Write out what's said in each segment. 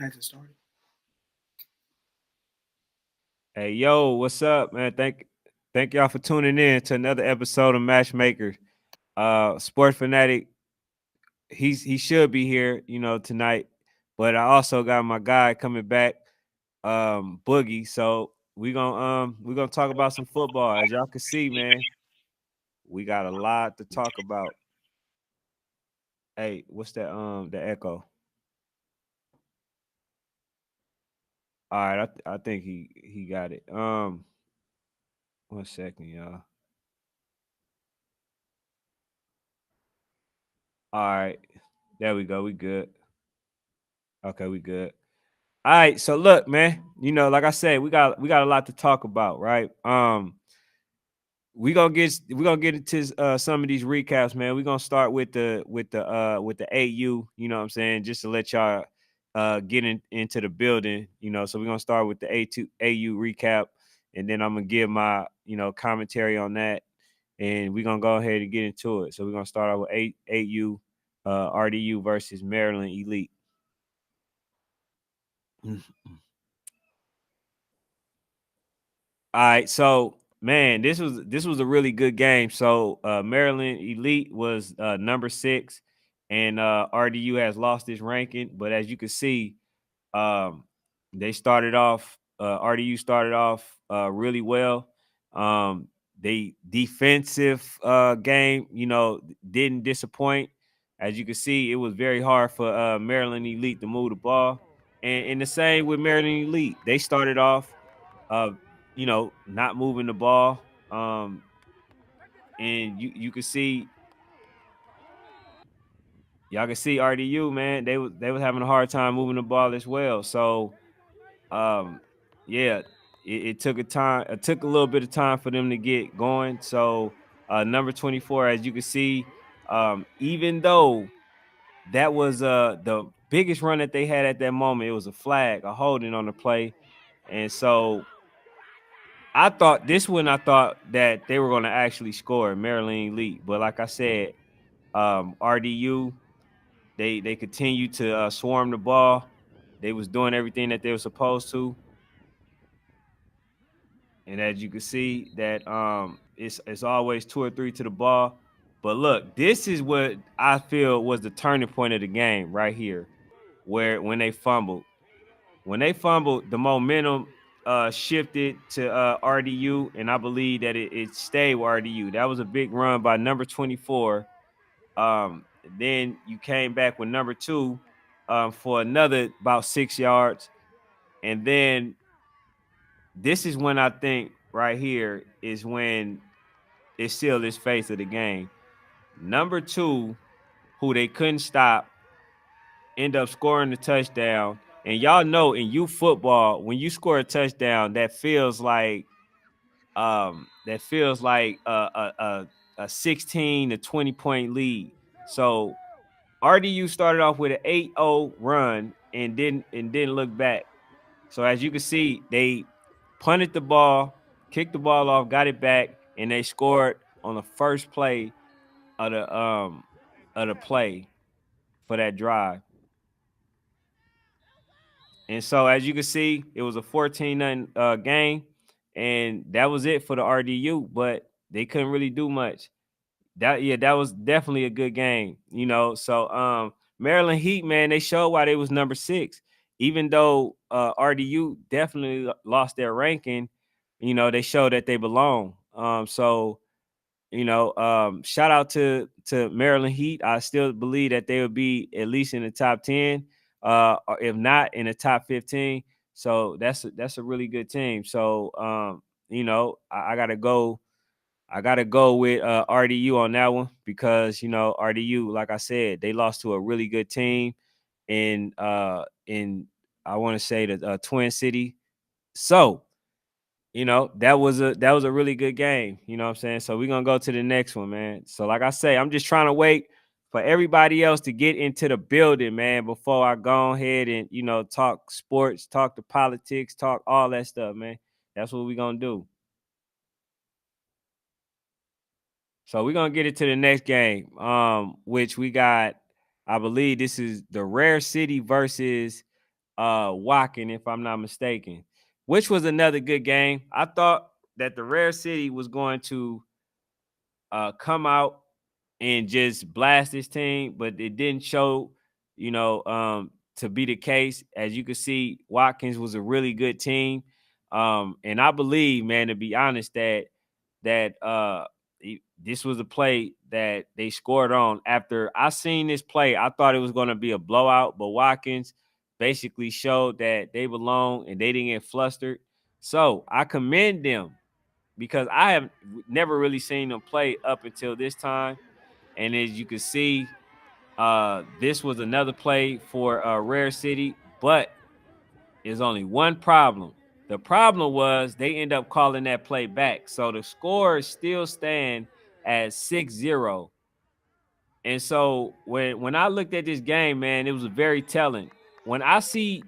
has it started. Hey yo, what's up, man? Thank y'all for tuning in to another episode of Matchmaker. Sports fanatic, he should be here, tonight. But I also got my guy coming back, Boogie. So we gonna talk about some football. As y'all can see, man, we got a lot to talk about. Hey, what's that? The echo. All right, I think he got it. 1 second, y'all. All right, there we go. We good. Okay, we good. All right, so look, man. Like I said, we got a lot to talk about, right? We gonna get into some of these recaps, man. We're gonna start with the AU. You know what I'm saying? Just to let y'all get into the building. So we're gonna start with the AU recap, and then I'm gonna give my commentary on that, and we're gonna go ahead and get into it. So we're gonna start out with AU, RDU versus Maryland Elite. All right, so man, this was a really good game. So Maryland Elite was number 6, and RDU has lost its ranking. But as you can see, um, they started off. RDU started off really well. They defensive game, didn't disappoint. As you can see, it was very hard for Maryland Elite to move the ball, and the same with Maryland Elite. They started off uh, not moving the ball. And you can see y'all can see RDU, man. They was having a hard time moving the ball as well. So um, yeah, it took a little bit of time for them to get going. So number 24, as you can see, even though that was the biggest run that they had at that moment, it was a flag, a holding on the play, and so I thought that they were going to actually score Maryland Elite, but like I said, RDU they continued to swarm the ball. They was doing everything that they were supposed to, and as you can see, that it's always 2 or 3 to the ball. But look, this is what I feel was the turning point of the game right here, where when they fumbled, the momentum shifted to RDU, and I believe that it stayed with RDU. That was a big run by number 24. Then you came back with number 2 for another about 6 yards, and then this is when I think right here is when it sealed its face of the game. Number 2, who they couldn't stop, end up scoring the touchdown. And y'all know in youth football, when you score a touchdown, that feels like a 16 to 20 point lead. So RDU started off with an 8-0 run and didn't look back. So as you can see, they punted the ball, kicked the ball off, got it back, and they scored on the first play of the play for that drive. And so as you can see, it was a 14-0 game, and that was it for the RDU. But they couldn't really do much. That was definitely a good game. So Maryland Heat, man, they showed why they was number 6, even though RDU definitely lost their ranking. They showed that they belong. So shout out to Maryland Heat. I still believe that they would be at least in the top 10, or if not in the top 15. So that's a really good team. So I gotta go. I gotta go with RDU on that one because RDU, like I said, they lost to a really good team in I want to say the Twin City. So that was a really good game. You know what I'm saying? So we're gonna go to the next one, man. So like I say, I'm just trying to wait for everybody else to get into the building, man, before I go ahead and talk sports, talk the politics, talk all that stuff, man. That's what we're gonna do. So we're gonna get into the next game, which we got. I believe this is the Rare City versus Watkins, if I'm not mistaken, which was another good game. I thought that the Rare City was going to come out and just blast this team, but it didn't show, to be the case. As you can see, Watkins was a really good team. And I believe, man, to be honest, that this was a play that they scored on. After I seen this play, I thought it was going to be a blowout, but Watkins basically showed that they belong and they didn't get flustered. So I commend them because I have never really seen them play up until this time. And as you can see, this was another play for Rare City, but there's only one problem. The problem was they end up calling that play back. So the score still stand at 6-0. And so when I looked at this game, man, it was very telling. When I see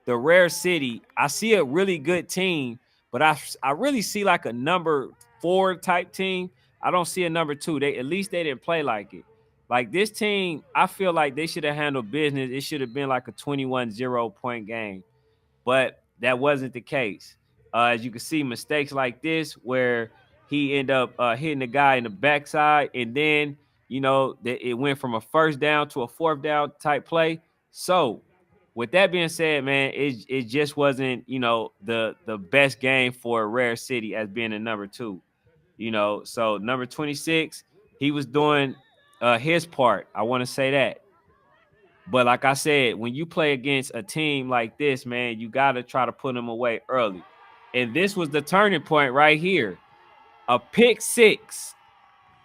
the Rare City, I see a really good team, but I really see like a number 4 type team. I don't see a number 2. They at least they didn't play like it. Like this team, I feel like they should have handled business. It should have been like a 21-0 point game, but that wasn't the case. As you can see, mistakes like this where he ended up hitting the guy in the backside, and then it went from a first down to a fourth down type play. So, with that being said, man, it just wasn't the best game for Rare City as being a number 2. So number 26, he was doing his part. I want to say that. But like I said, when you play against a team like this, man, you got to try to put them away early. And this was the turning point right here. A pick six.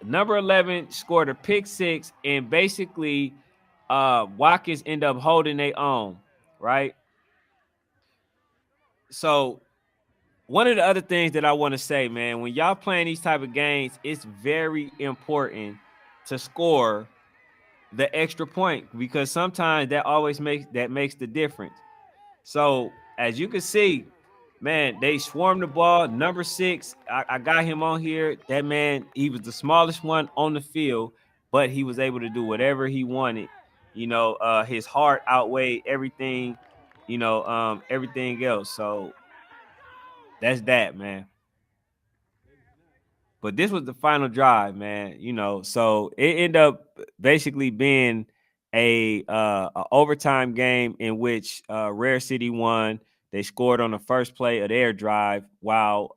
Number 11 scored a pick six, and basically Watkins end up holding their own, right? So one of the other things that I want to say, man, when y'all playing these type of games, it's very important to score the extra point because sometimes that always makes the difference. So as you can see, man, they swarmed the ball. Number 6, I got him on here. That man, he was the smallest one on the field, but he was able to do whatever he wanted. His heart outweighed everything, everything else. So that's that, man. But this was the final drive, man. So it ended up basically being a overtime game in which Rare City won. They scored on the first play of their drive while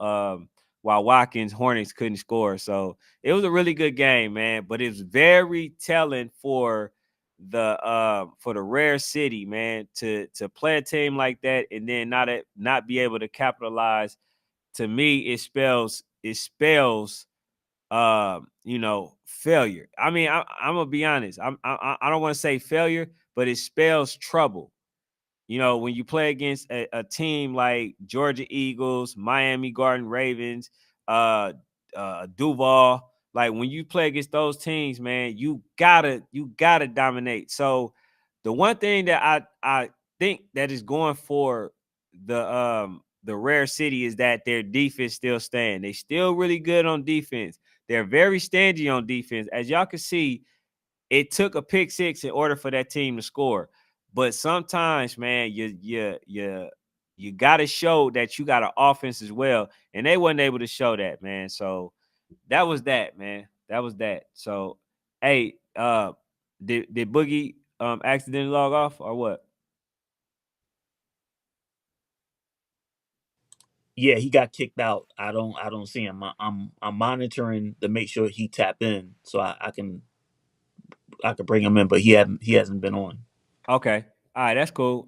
Watkins Hornets couldn't score. So it was a really good game, man. But it's very telling for the Rare City, man, to play a team like that and then not be able to capitalize. To me, it spells failure. I mean, I'm gonna be honest. I don't want to say failure, but it spells trouble. When you play against a team like Georgia Eagles, Miami Garden Ravens, Duval, like when you play against those teams, man, you gotta dominate. So the one thing that I think that is going for the Rare City is that their defense still stand. They still really good on defense. They're very stingy on defense. As y'all can see, it took a pick six in order for that team to score. But sometimes, man, you got to show that you got an offense as well, and they wasn't able to show that, man. So that was that, man. That was that. So, hey, did Boogie accidentally log off or what? Yeah, he got kicked out. I don't see him. I'm monitoring to make sure he tapped in so I can bring him in, but he hasn't been on. Okay. All right, that's cool.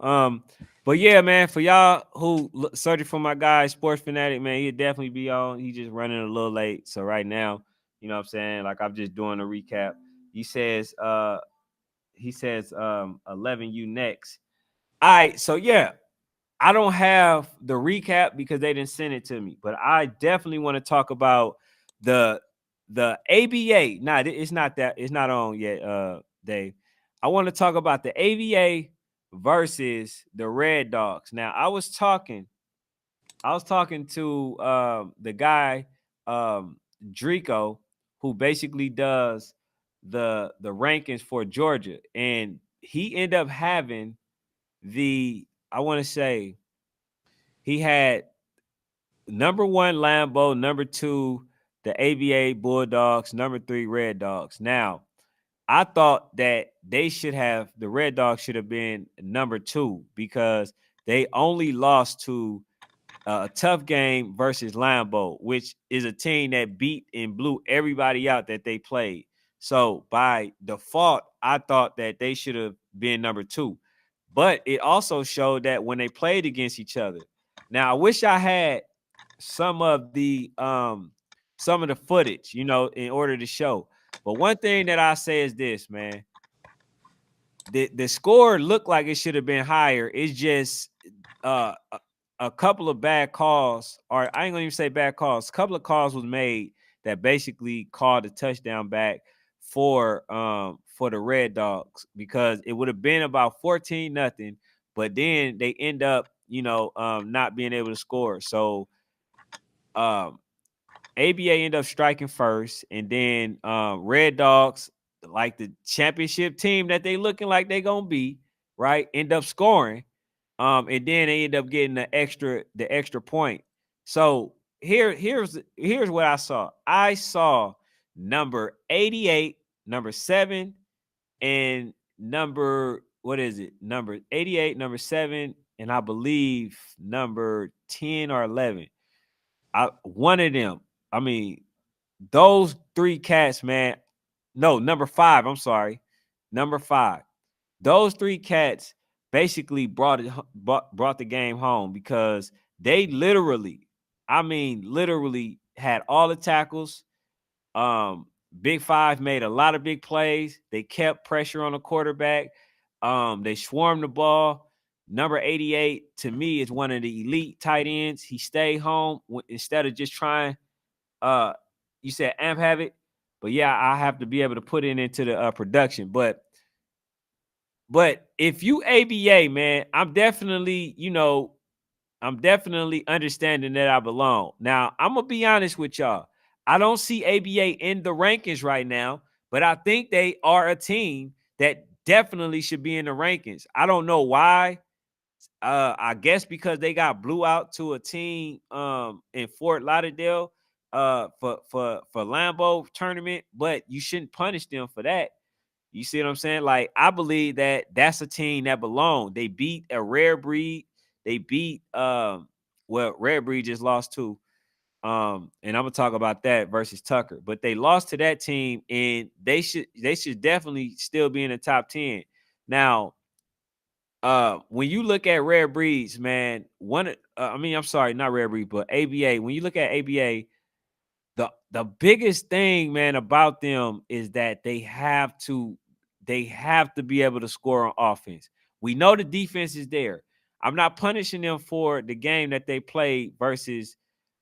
But yeah, man, for y'all who searching for my guy, Sports Fanatic, man, he'll definitely be on. He just running a little late. So right now, you know what I'm saying? Like I'm just doing a recap. He says, 11 you next. All right, so yeah, I don't have the recap because they didn't send it to me, but I definitely want to talk about the the ABA. Nah, it's not that. It's not on yet, Dave. I want to talk about the ABA versus the Red Dogs. Now, I was talking to the guy Drico, who basically does the rankings for Georgia, and he ended up having the I want to say he had number one Lambeau, number two the ABA Bulldogs, number three Red Dogs. Now, I thought that they should have the Red Dogs should have been number two because they only lost to a tough game versus Lambeau, which is a team that beat and blew everybody out that they played. So by default, I thought that they should have been number two. But it also showed that when they played against each other. Now I wish I had some of the footage, in order to show. But one thing that I say is this, man. The score looked like it should have been higher. It's just a couple of bad calls, or I ain't gonna even say bad calls. A couple of calls was made that basically called a touchdown back for the Red Dogs because it would have been about 14-0, but then they end up, not being able to score. So um ABA end up striking first, and then Red Dogs, like the championship team that they looking like they gonna be, right, end up scoring. And then they end up getting the extra point. So here's what I saw. I saw number 88, number 7, and number what is it? Number 88, number 7, and I believe number 10 or 11. One of them. I mean, those three cats, man. No, number 5. I'm sorry. Number 5. Those three cats basically brought the game home because they literally, I mean, literally had all the tackles. Big Five made a lot of big plays. They kept pressure on the quarterback. They swarmed the ball. Number 88 to me is one of the elite tight ends. He stayed home instead of just trying. Uh, you said Amp have it, but yeah, I have to be able to put it into the production. But if you ABA, man, I'm definitely understanding that I belong. Now, I'm gonna be honest with y'all. I don't see ABA in the rankings right now, but I think they are a team that definitely should be in the rankings. I don't know why. I guess because they got blew out to a team in Fort Lauderdale for Lambeau tournament, but you shouldn't punish them for that. You see what I'm saying? Like, I believe that that's a team that belonged. They beat a rare breed. They beat well, rare breed just lost to. And I'm gonna talk about that versus Tucker. But they lost to that team, and they should definitely still be in the top 10. Now, when you look at rare breeds, man, I mean, I'm sorry, not rare breed, but ABA. When you look at ABA, the biggest thing, man, about them is that they have to be able to score on offense. We know the defense is there. I'm not punishing them for the game that they played versus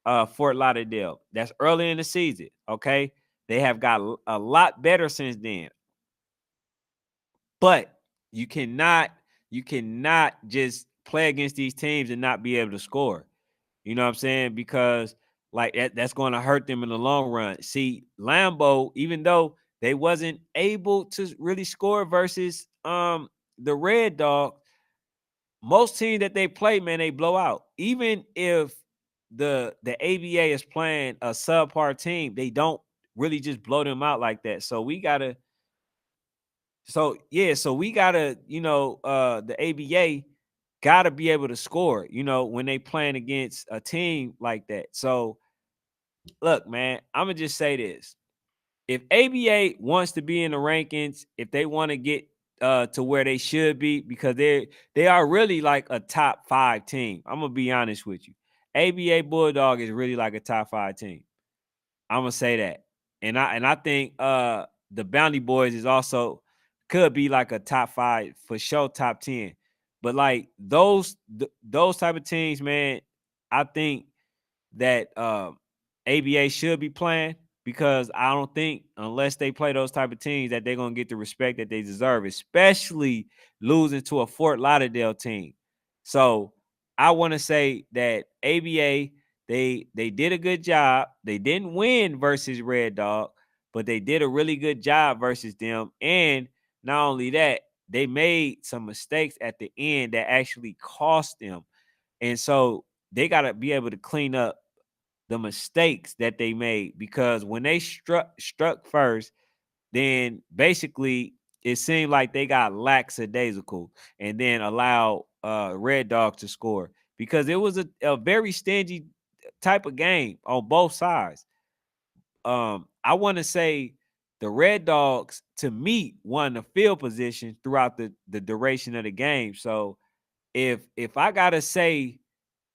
Fort Lauderdale. That's early in the season. Okay, they have got a lot better since then. But you cannot you cannot just play against these teams and not be able to score. You know what I'm saying? Because like that's going to hurt them in the long run. See, Lambeau, even though they wasn't able to really score versus the Red Dog, most teams that they play, man, they blow out. Even if the ABA is playing a subpar team, they don't really just blow them out like that. So we gotta, the ABA gotta be able to score, when they playing against a team like that. So look, man, I'm gonna just say this. If ABA wants to be in the rankings, if they want to get to where they should be, because they are really like a top 5 team. I'm gonna be honest with you. ABA Bulldog is really like a top 5 team. I'm gonna say that, and I think the Bounty Boys is also could be like a top 5 for sure, top 10. But like those type of teams, man, I think that ABA should be playing because I don't think unless they play those type of teams that they're gonna get the respect that they deserve, especially losing to a Fort Lauderdale team. So I want to say that ABA they did a good job. They didn't win versus Red Dog, but they did a really good job versus them. And not only that, they made some mistakes at the end that actually cost them. And so they got to be able to clean up the mistakes that they made, because when they struck first, then basically it seemed like they got lackadaisical and then allowed Red Dog to score, because it was a very stingy type of game on both sides. I want to say the Red Dogs, to me, won the field position throughout the duration of the game. So if I gotta say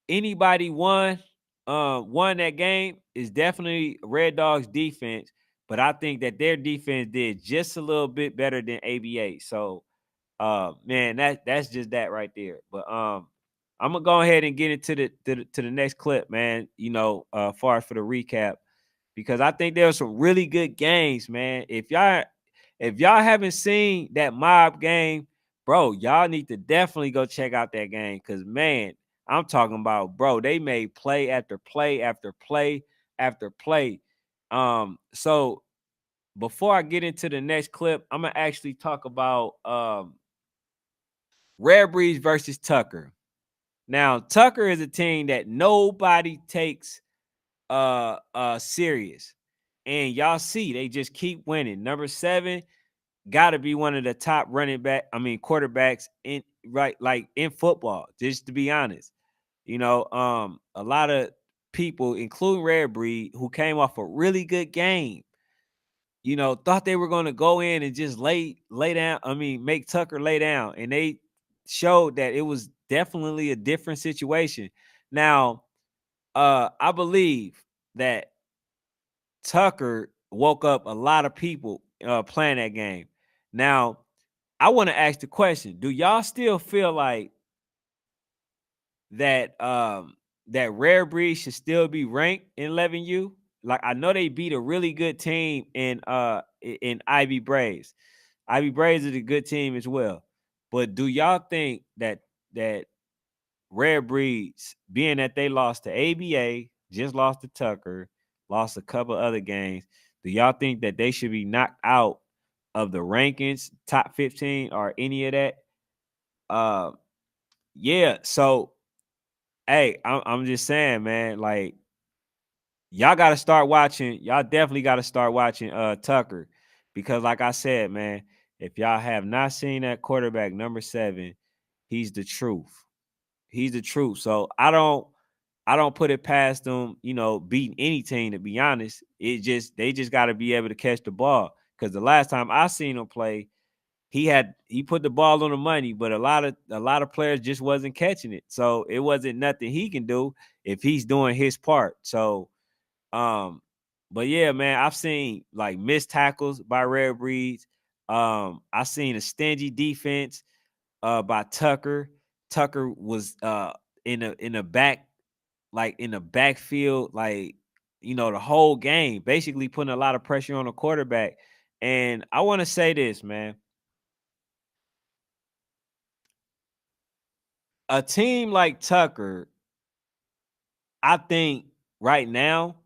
anybody won that game, is definitely Red Dogs defense. But I think that their defense did just a little bit better than ABA. So man, that's just that right there. But I'm gonna go ahead and get into the next clip, man. Far as for the recap, because I think there were some really good games, man. If y'all haven't seen that mob game, bro, y'all need to definitely go check out that game. Cause man, I'm talking about, bro, they made play after play after play after play. So before I get into the next clip, I'm gonna actually talk about Rare Breeds versus Tucker. Now, Tucker is a team that nobody takes serious. And y'all see they just keep winning. Number 7 got to be one of the top quarterbacks in like in football, just to be honest. A lot of people, including Rare Breed, who came off a really good game, thought they were going to go in and just lay down. Make Tucker lay down, and they showed that it was definitely a different situation. Now, I believe that Tucker woke up a lot of people playing that game. Now, I want to ask the question: do y'all still feel like that Rare Breed should still be ranked in 11U? Like, I know they beat a really good team in Ivy Braves. Ivy Braves is a good team as well. But do y'all think that Rare Breeds, being that they lost to ABA, just lost to Tucker, lost a couple other games, do y'all think that they should be knocked out of the rankings, top 15 or any of that? Uh yeah, so hey, I'm just saying, man, like, y'all got to start watching. Y'all definitely got to start watching Tucker, because like I said, man, if y'all have not seen that quarterback number 7, he's the truth. He's the truth. So I don't put it past them, beating any team, to be honest. They just got to be able to catch the ball, cuz the last time I seen him play, he put the ball on the money, but a lot of players just wasn't catching it. So it wasn't nothing he can do if he's doing his part. So um, but yeah, man, I've seen like missed tackles by Rare Breeds. I seen a stingy defense by Tucker. Tucker was in the back, like in the backfield, like, the whole game, basically putting a lot of pressure on the quarterback. And I want to say this, man. A team like Tucker, I think right now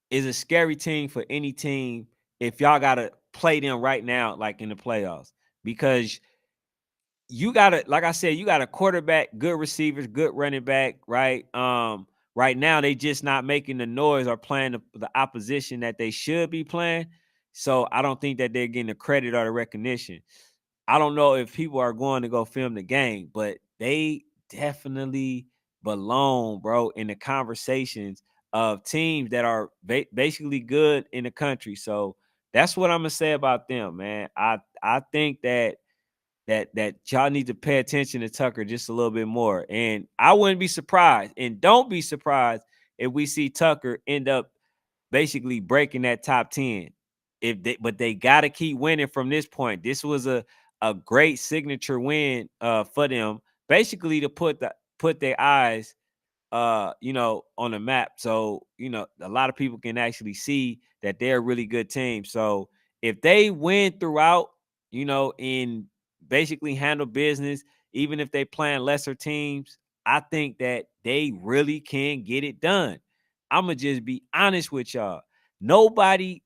is a scary team for any team if y'all gotta play them right now, like in the playoffs, because you gotta, like I said, you got a quarterback, good receivers, good running back, right? Right now they just not making the noise or playing the opposition that they should be playing. So I don't think that they're getting the credit or the recognition. I don't know if people are going to go film the game, but they definitely belong, bro, in the conversations of teams that are basically good in the country. So that's what I'm gonna say about them, man. I think that y'all need to pay attention to Tucker just a little bit more, and I wouldn't be surprised, and don't be surprised if we see Tucker end up basically breaking that top 10. But they got to keep winning from this point. This was a great signature win for them, basically to put their eyes on the map. So, a lot of people can actually see that they're a really good team. So if they win throughout, and basically handle business, even if they playing lesser teams, I think that they really can get it done. I'ma just be honest with y'all. Nobody,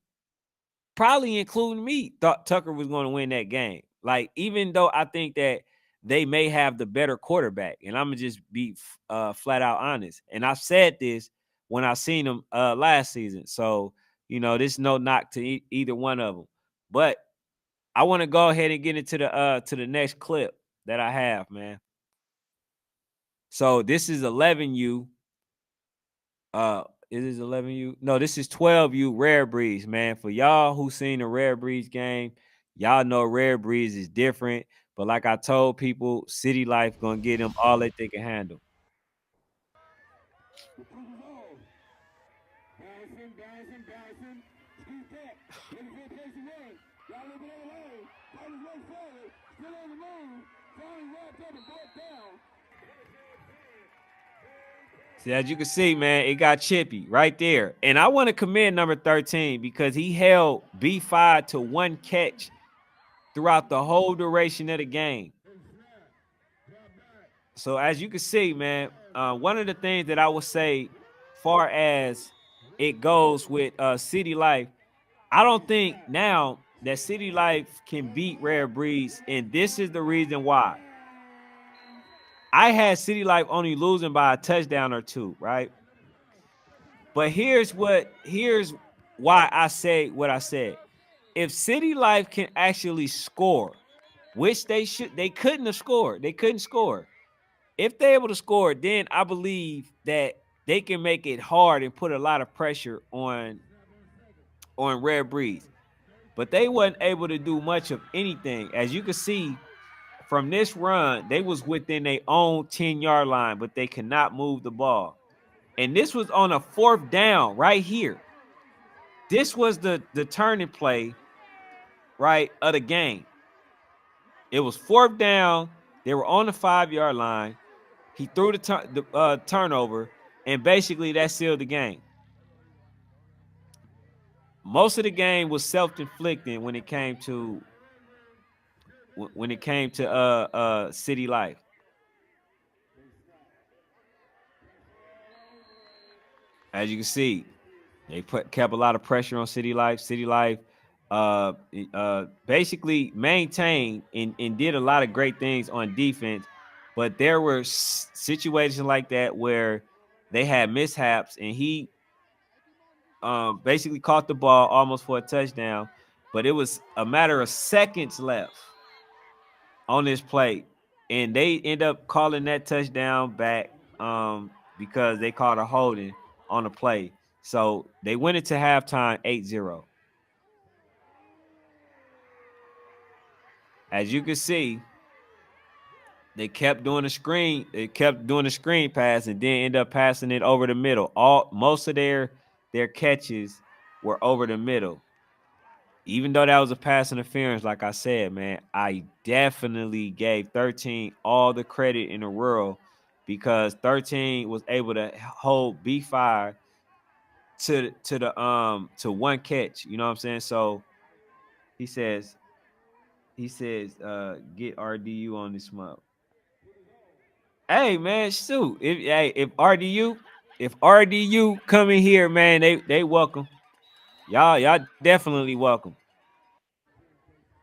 probably including me, thought Tucker was going to win that game. Like, even though I think that they may have the better quarterback, and I'm gonna just be flat out honest. And I've said this when I seen them last season. So this is no knock to either one of them. But I want to go ahead and get into the next clip that I have, man. So this is 11U. It is 11U. No, this is 12U Rare Breeds, man. For y'all who seen the Rare Breeds game, y'all know Rare Breeds is different. But like I told people, City Life gonna get them all that they can handle. See, as you can see, man, it got chippy right there. And I want to commend number 13 because he held B5 to one catch throughout the whole duration of the game. So as you can see, man, one of the things that I would say, far as it goes with City Life, I don't think now that City Life can beat Rare Breeds, and this is the reason why. I had City Life only losing by a touchdown or two, right? But here's why I say what I said. If City Life can actually score, which they couldn't have scored. They couldn't score. If they're able to score, then I believe that they can make it hard and put a lot of pressure on Rare Breeds. But they wasn't able to do much of anything. As you can see from this run, they was within their own 10-yard line, but they cannot move the ball. And this was on a 4th down right here. This was the turning play, right, of the game. It was 4th down. They were on the 5-yard line. He threw the turnover, and basically that sealed the game. Most of the game was self-inflicted when it came to City Life. As you can see, they kept a lot of pressure on City Life. City Life basically maintained and did a lot of great things on defense, but there were situations like that where they had mishaps, and he basically caught the ball almost for a touchdown, but it was a matter of seconds left on this play, and they end up calling that touchdown back because they called a holding on the play. So they went into halftime 8-0. As you can see, they kept doing the screen. They kept doing the screen pass, and then end up passing it over the middle. Most of their catches were over the middle. Even though that was a pass interference, like I said, man, I definitely gave 13 all the credit in the world because 13 was able to hold B5 to one catch. You know what I'm saying? So he says, get RDU on this month. Hey man, shoot. If RDU come in here, man, they welcome. Y'all definitely welcome.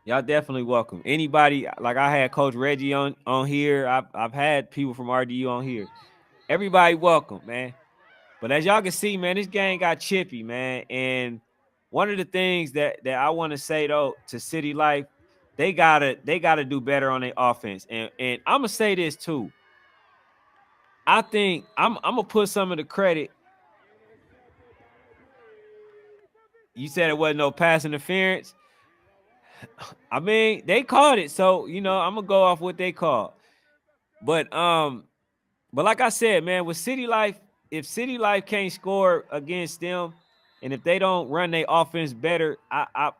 Y'all definitely welcome. Anybody, like I had Coach Reggie on here. I've had people from RDU on here. Everybody welcome, man. But as y'all can see, man, this game got chippy, man. And one of the things that I want to say though to City Life, they gotta do better on their offense. And I'm gonna say this too. I think I'm gonna put some of the credit. You said it wasn't no pass interference. I mean, they called it, so I'm gonna go off what they called. But like I said, man, with City Life, if City Life can't score against them, and if they don't run their offense better, I'm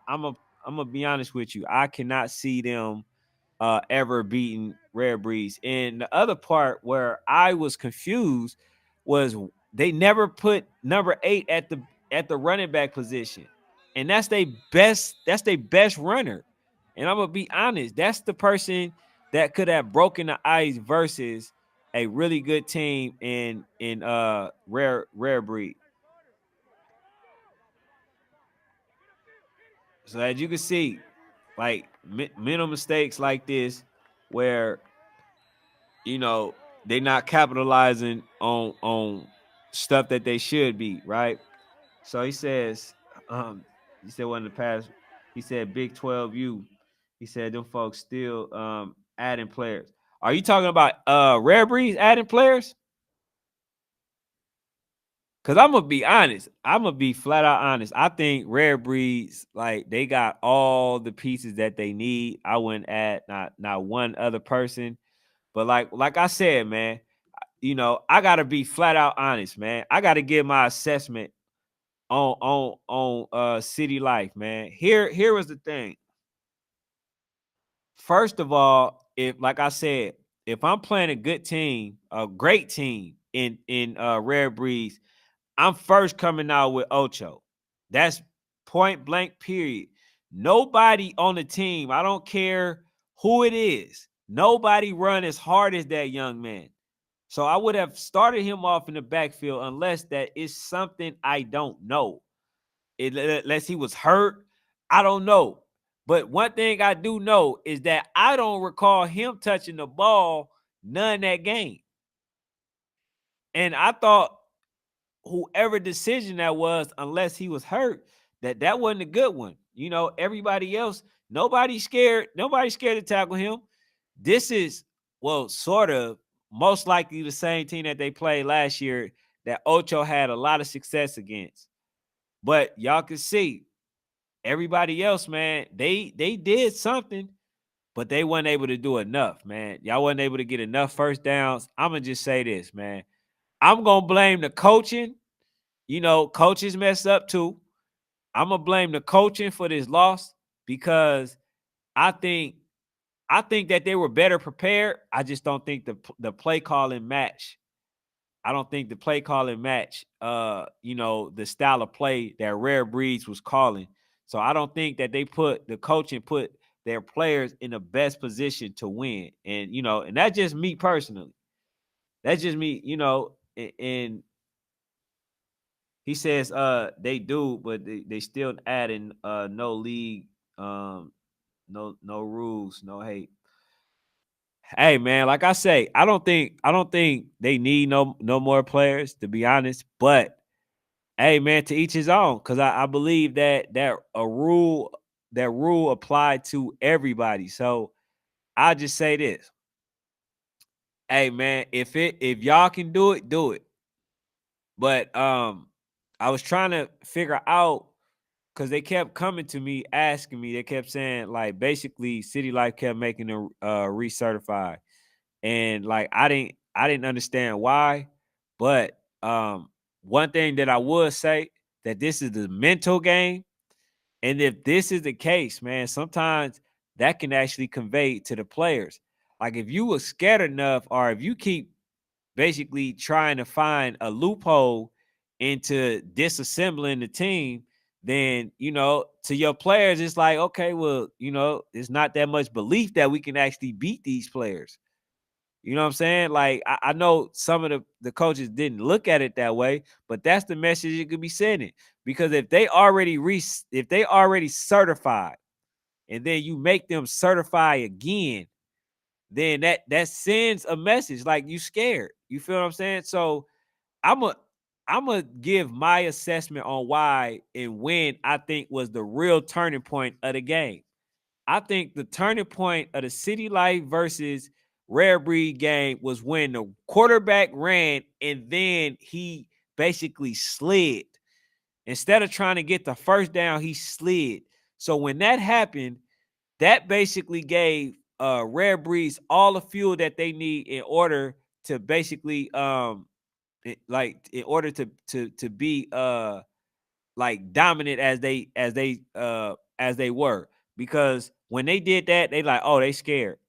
gonna be honest with you. I cannot see them ever beating Rare Breeds. And the other part where I was confused was they never put number 8 at the running back position, and that's their best runner. And I'm gonna be honest, that's the person that could have broken the ice versus a really good team in Rare Breed. So as you can see, like mental mistakes like this, where they're not capitalizing on stuff that they should be, right? So um, he said one of the past, he said Big 12U, he said them folks still adding players. Are you talking about Rare Breeds adding players? Cause I'm gonna be honest. I'm gonna be flat out honest. I think Rare Breeds, like, they got all the pieces that they need. I wouldn't add not one other person. But like I said, man, I gotta be flat out honest, man. I gotta give my assessment on City Life, man. Here was the thing. First of all, if, like I said, if I'm playing a good team, a great team in Rare Breeds, I'm first coming out with Ocho. That's point blank, period. Nobody on the team, I don't care who it is, nobody run as hard as that young man. So I would have started him off in the backfield unless that is something I don't know. Unless he was hurt, I don't know. But one thing I do know is that I don't recall him touching the ball none that game. And I thought whoever decision that was, unless he was hurt, that wasn't a good one. Everybody else, nobody scared to tackle him. This is, well, sort of most likely the same team that they played last year that Ocho had a lot of success against. But y'all can see everybody else, man, they did something, but they weren't able to do enough, man. Y'all wasn't able to get enough first downs. I'm gonna just say this, man. I'm gonna blame the coaching. Coaches mess up too. I'm gonna blame the coaching for this loss because I think I think that they were better prepared. I just don't think the play calling match. I don't think the play calling match the style of play that Rare Breeds was calling. So I don't think that the coaching put their players in the best position to win. And that's just me personally. That's just me, and he says they do, but they still adding no league, no rules, no hate. Hey man, like I say, I don't think they need no more players, to be honest. But hey man, to each his own, because I believe that rule applied to everybody. So I just say this. Hey man, if y'all can do it, do it. But I was trying to figure out, because they kept coming to me asking me, they kept saying, like, basically City Life kept making them recertify. And like I didn't understand why. But one thing that I would say, that this is the mental game. And if this is the case, man, sometimes that can actually convey to the players. Like, if you were scared enough, or if you keep basically trying to find a loophole into disassembling the team, then to your players, it's like, okay, well, it's not that much belief that we can actually beat these players. You know what I'm saying? Like, I know some of the coaches didn't look at it that way, but that's the message it could be sending. Because if they already certified, and then you make them certify again, then that sends a message like you scared. You feel what I'm saying? So I'm a I'm gonna give my assessment on why and when I think was the real turning point of the game. I think the turning point of the City Life versus Rare Breed game was when the quarterback ran and then he basically slid. Instead of trying to get the first down, he slid. So when that happened, that basically gave Rare Breeds all the fuel that they need in order to basically in order to be like dominant as they were. Because when they did that, they like, oh, they scared.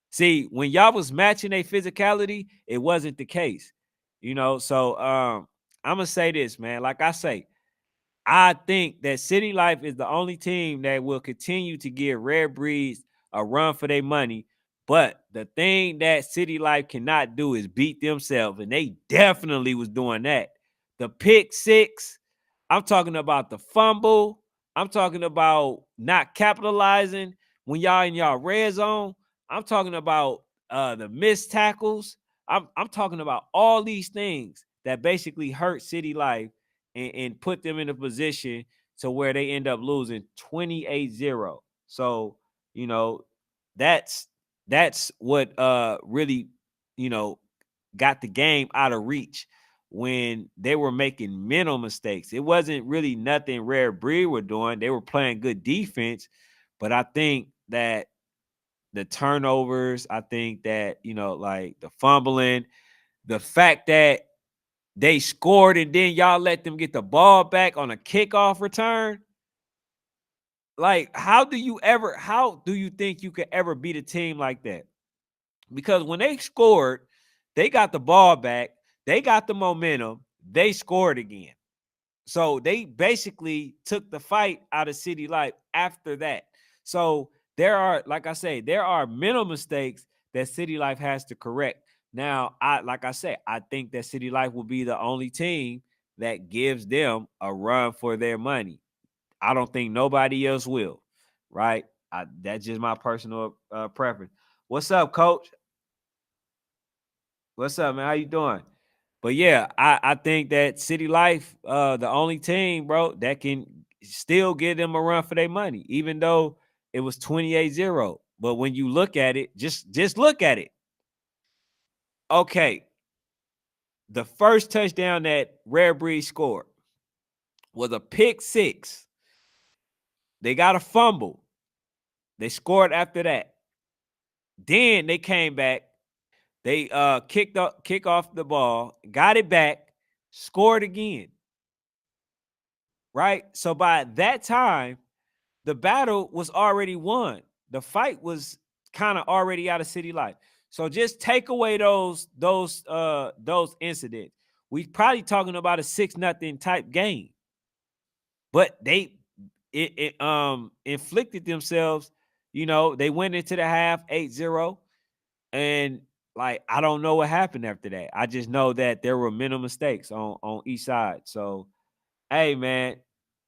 See, when y'all was matching their physicality, it wasn't the case. So I'm gonna say this, man. Like I say, I think that City Life is the only team that will continue to give Rare Breeds a run for their money. But the thing that City Life cannot do is beat themselves, and they definitely was doing that. The pick six, I'm talking about the fumble. I'm talking about not capitalizing when y'all in y'all red zone. I'm talking about the missed tackles. I'm talking about all these things that basically hurt City Life and put them in a position to where they end up losing 28-0. So, you know, that's that's what really, you know, got the game out of reach when they were making mental mistakes. It wasn't really nothing Rare Breed were doing. They were playing good defense, but I think that the turnovers, I think that, you know, like the fumbling, the fact that they scored and then y'all let them get the ball back on a kickoff return. Like, how do you think you could ever beat a team like that? Because when they scored, they got the ball back, they got the momentum, they scored again. So they basically took the fight out of City Life after that. So there are, like I say, there are mental mistakes that City Life has to correct. Now, I think that City Life will be the only team that gives them a run for their money. I don't think nobody else will, right? That's just my personal preference. What's up, Coach? What's up, man? How you doing? But yeah, I think that City Life, the only team, bro, that can still give them a run for their money, even though it was 28-0. But when you look at it, just look at it. Okay, the first touchdown that Rare Breed scored was a pick six. They got a fumble. They scored after that. Then they came back. They kick off the ball, got it back, scored again. Right? So by that time, the battle was already won. The fight was kind of already out of City Life. So just take away those incidents. We probably talking about a 6-0 type game. But it inflicted themselves, you know, they went into the half 8-0, and like I don't know what happened after that. I just know that there were minimal mistakes on each side. So, hey man,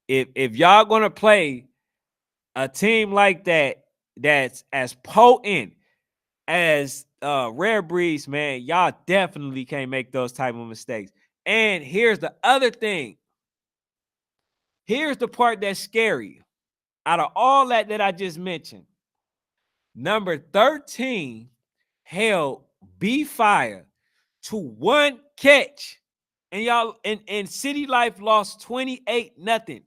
if y'all going to play a team like that that's as potent as Rare Breeds, man, y'all definitely can't make those type of mistakes. And here's the other thing. Here's the part that's scary. Out of all that I just mentioned, number 13 held B Fire to one catch. And y'all and City Life lost 28-0.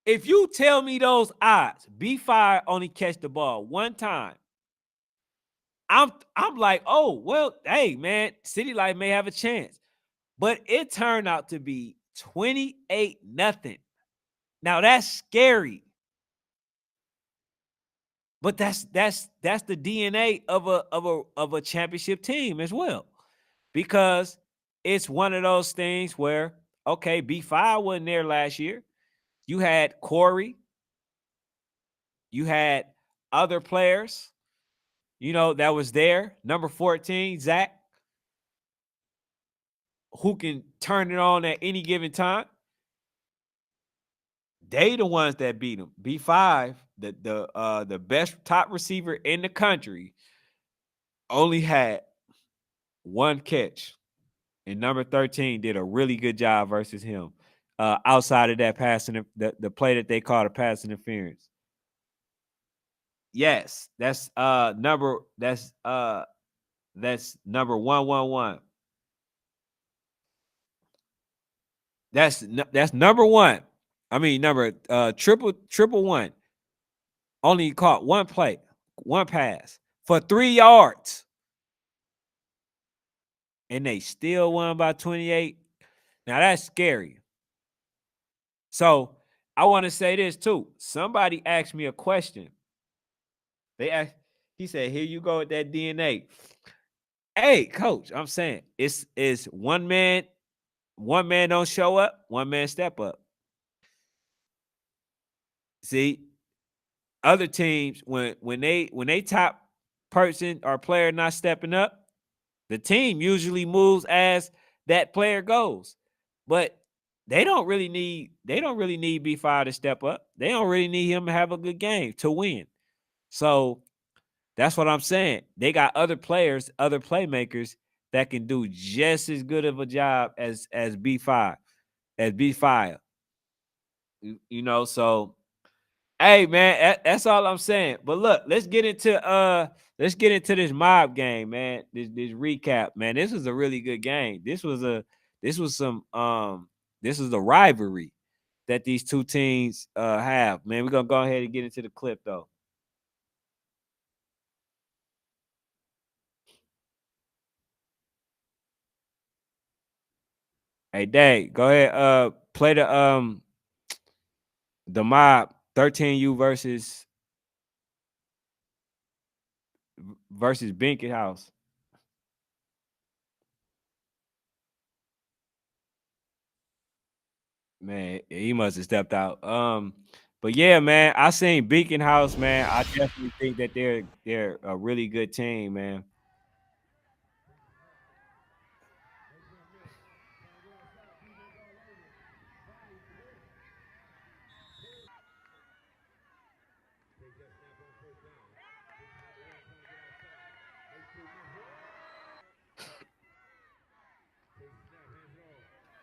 If you tell me those odds, B Fire only catch the ball one time, I'm like, oh, well, hey, man, City Life may have a chance. But it turned out to be 28-0. Now that's scary. But that's the DNA of a championship team as well. Because it's one of those things where, okay, B5 wasn't there last year. You had Corey, you had other players, you know, that was there. Number 14, Zach, who can turn it on at any given time. They the ones that beat him. B5, the best top receiver in the country, only had one catch. And number 13 did a really good job versus him. Outside of that passing, the play that they called a pass interference. Yes, that's number 111. That's number one. I mean number triple one. Only caught one play, one pass for 3 yards. And they still won by 28. Now that's scary. So I want to say this too. Somebody asked me a question. He said, "Here you go with that DNA." Hey, coach, I'm saying it's one man don't show up, one man step up. See, other teams when they top person or player not stepping up, the team usually moves as that player goes. But they don't really need B5 to step up. They don't really need him to have a good game to win. So that's what I'm saying. They got other players, other playmakers that can do just as good of a job as B5, as B5. So hey man, that's all I'm saying. But look, let's get into this mob game, man. This recap, man. This was a really good game. This was a rivalry that these two teams have. Man, we're gonna go ahead and get into the clip though. Hey Dave, go ahead. Play the mob 13U versus Binkett House. Man, he must have stepped out. But yeah, man, I seen Beacon House, man. I definitely think that they're a really good team, man.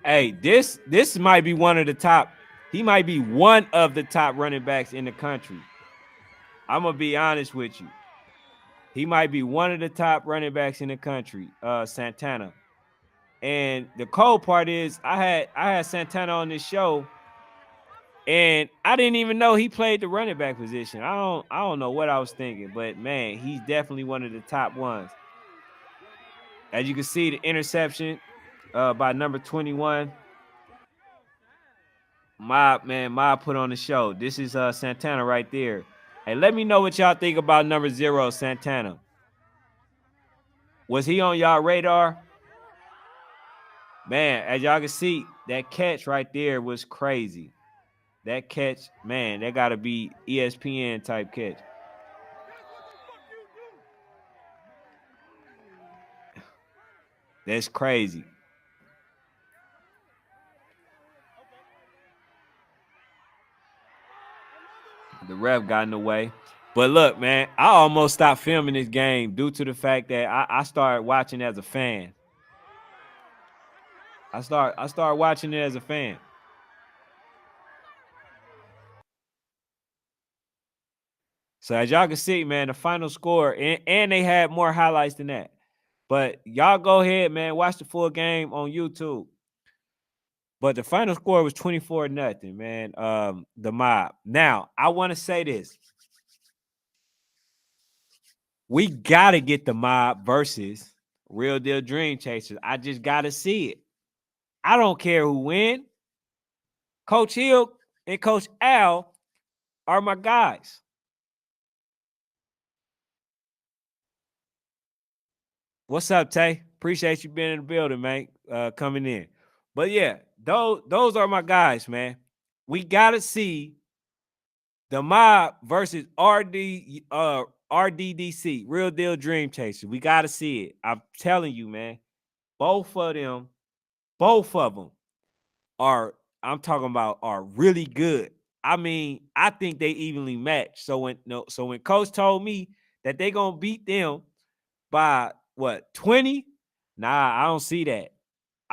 Hey, this might be one of the top. He might be one of the top running backs in the country. I'm gonna be honest with you. He might be one of the top running backs in the country, Santana. And the cold part is, I had Santana on this show, and I didn't even know he played the running back position. I don't know what I was thinking, but man, he's definitely one of the top ones. As you can see, the interception by number 21. Mob put on the show. This is Santana right there. Hey, let me know what y'all think about number 0, Santana. Was he on y'all radar? Man, as y'all can see, that catch right there was crazy. That catch, man, that gotta be ESPN type catch. That's crazy. The ref got in the way. But look, man, I almost stopped filming this game due to the fact that I started watching as a fan. I started watching it as a fan. So as y'all can see, man, the final score, and they had more highlights than that. But y'all go ahead, man, watch the full game on YouTube. But the final score was 24-0, man. The mob. Now, I want to say this. We gotta get the mob versus Real Deal Dream Chasers. I just gotta see it. I don't care who win. Coach Hill and Coach Al are my guys. What's up, Tay? Appreciate you being in the building, man. Coming in. But yeah, those are my guys, man. We gotta see the mob versus RDDC, Real Deal Dream Chaser. We gotta see it. I'm telling you, man. Both of them, both of them are, I'm talking about, are really good. I mean, I think they evenly match. So when coach told me that they gonna beat them by what, 20? Nah, I don't see that.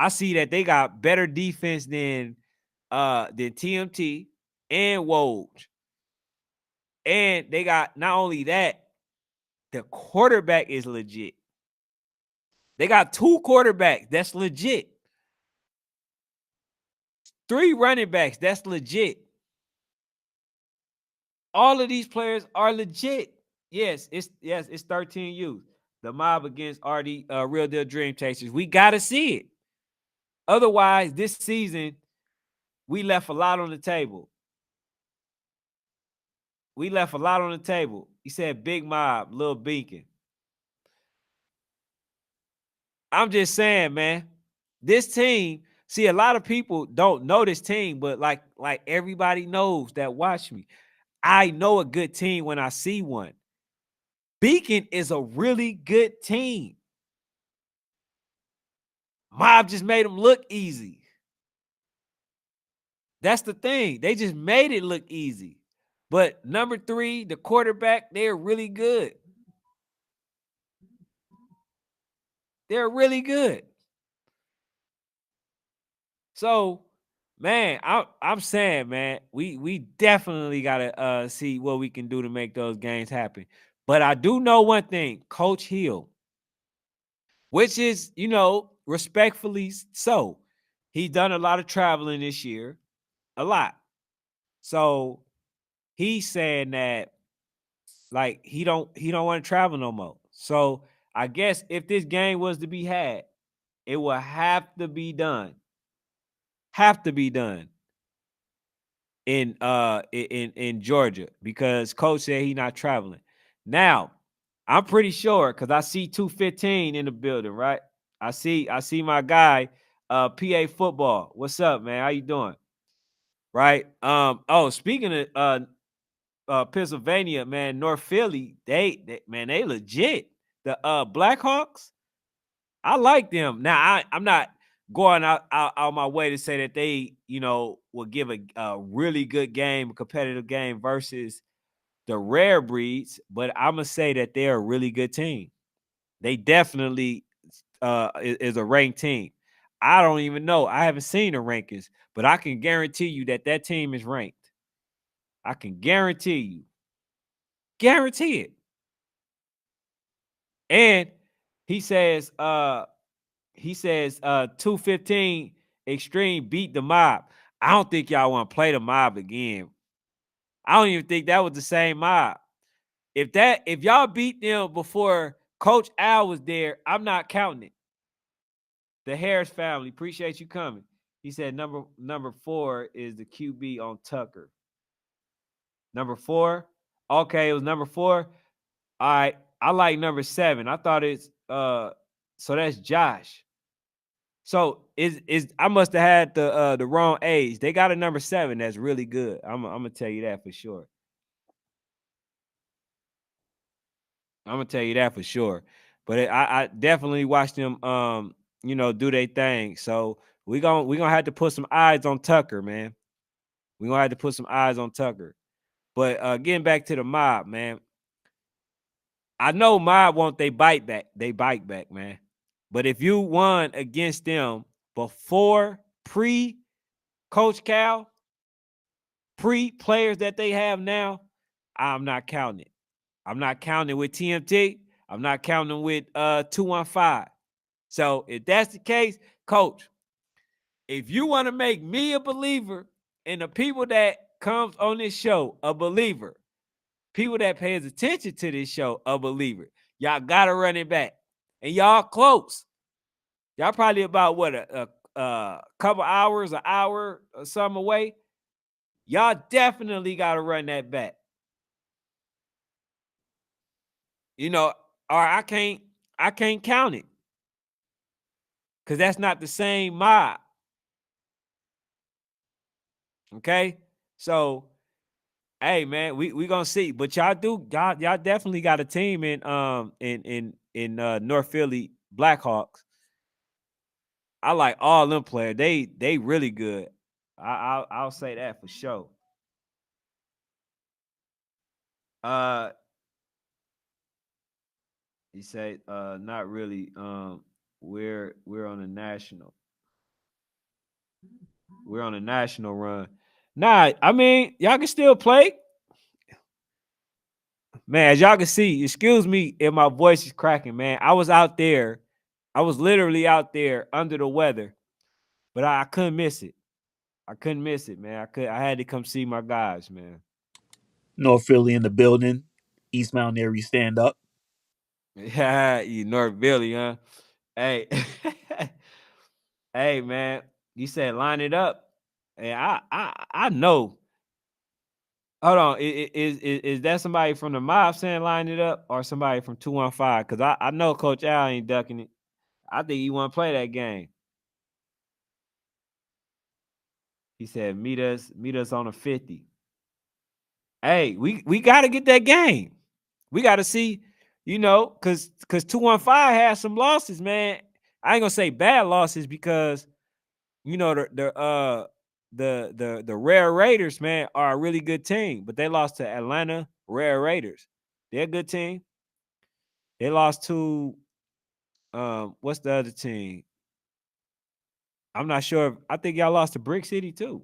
I see that they got better defense than TMT and Woj. And they got, not only that, the quarterback is legit. They got 2 quarterbacks that's legit. 3 running backs that's legit. All of these players are legit. It's 13 youth. The mob against Real Deal Dream Chasers. We gotta see it. Otherwise, this season, we left a lot on the table. We left a lot on the table. He said Big Mob, Lil Beacon. I'm just saying, man. This team, see, a lot of people don't know this team, but like everybody knows that watch me. I know a good team when I see one. Beacon is a really good team. Mob just made them look easy. That's the thing. They just made it look easy. But number 3, the quarterback, they're really good. They're really good. So, man, I'm saying, man, we definitely gotta see what we can do to make those games happen. But I do know one thing, Coach Hill, which is, respectfully so. He's done a lot of traveling this year, a lot. So he's saying that like he don't want to travel no more. So I guess if this game was to be had, it will have to be done. Have to be done in Georgia because coach said he not traveling. Now, I'm pretty sure because I see 215 in the building, right? I see my guy, PA football. What's up, man? How you doing? Right. Oh, speaking of Pennsylvania, man, North Philly, they legit. The Blackhawks, I like them. Now I'm not going out my way to say that they, will give a really good game, a competitive game versus the rare breeds, but I'm gonna say that they're a really good team. They definitely is a ranked team. I don't even know. I haven't seen the rankings, but I can guarantee you that team is ranked. I can guarantee you. Guarantee it. And he says, 215 Extreme beat the mob. I don't think y'all want to play the mob again. I don't even think that was the same mob. If y'all beat them before Coach Al was there, I'm not counting it. The Harris family, appreciate you coming. He said number 4 is the QB on Tucker. Number 4? Okay, it was number 4. All right. I like number 7. I thought it's so that's Josh. So is I must have had the wrong age. They got a number 7 that's really good. I'm gonna tell you that for sure. I'm gonna tell you that for sure. But I definitely watched them do their thing. So we gonna have to put some eyes on Tucker, man. We gonna have to put some eyes on Tucker. But getting back to the mob, man. I know mob want they bite back. They bite back, man. But if you won against them before pre-Coach Cal, pre-players that they have now, I'm not counting it. I'm not counting with TMT. I'm not counting with 215. So if that's the case, coach, if you want to make me a believer and the people that comes on this show a believer, people that pays attention to this show a believer, y'all gotta run it back. And y'all close. Y'all probably about what a couple hours, an hour or something away. Y'all definitely gotta run that back. Or I can't count it because that's not the same mob. Okay, so hey man, we gonna see, but y'all definitely got a team in North Philly Blackhawks. I like all them players. They really good. I'll say that for sure. Uh, he said not really. We're on a national. We're on a national run. Nah, I mean, y'all can still play. Man, as y'all can see, excuse me if my voice is cracking, man. I was out there. I was literally out there under the weather, but I couldn't miss it. I couldn't miss it, man. I had to come see my guys, man. North Philly in the building. East Mount Airy stand up. Yeah, you North Billy, huh? Hey, hey, man. You said line it up. And I know. Hold on. Is that somebody from the mob saying line it up or somebody from 215? Because I know Coach Al ain't ducking it. I think he want to play that game. He said, meet us on a 50. Hey, we gotta get that game. We gotta see, because 215 has some losses, man. I ain't gonna say bad losses because the the Rare Raiders, man, are a really good team, but they lost to Atlanta Rare Raiders. They're a good team. They lost to what's the other team? I'm not sure. I think y'all lost to Brick City too.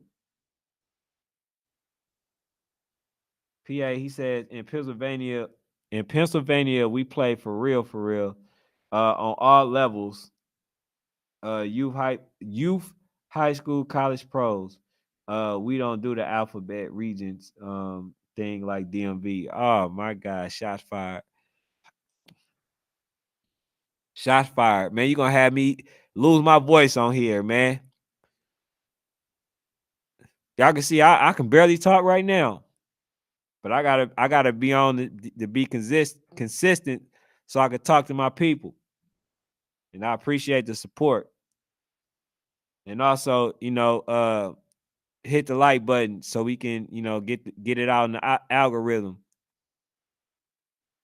PA, he said in Pennsylvania, we play for real, on all levels, youth, high school, college pros. We don't do the alphabet regions thing like DMV. Oh my God, shots fired. Shots fired. Man, you gonna have me lose my voice on here, man. Y'all can see I can barely talk right now. But I gotta be on to be consistent so I can talk to my people. And I appreciate the support. And also, hit the like button so we can, get it out in the algorithm.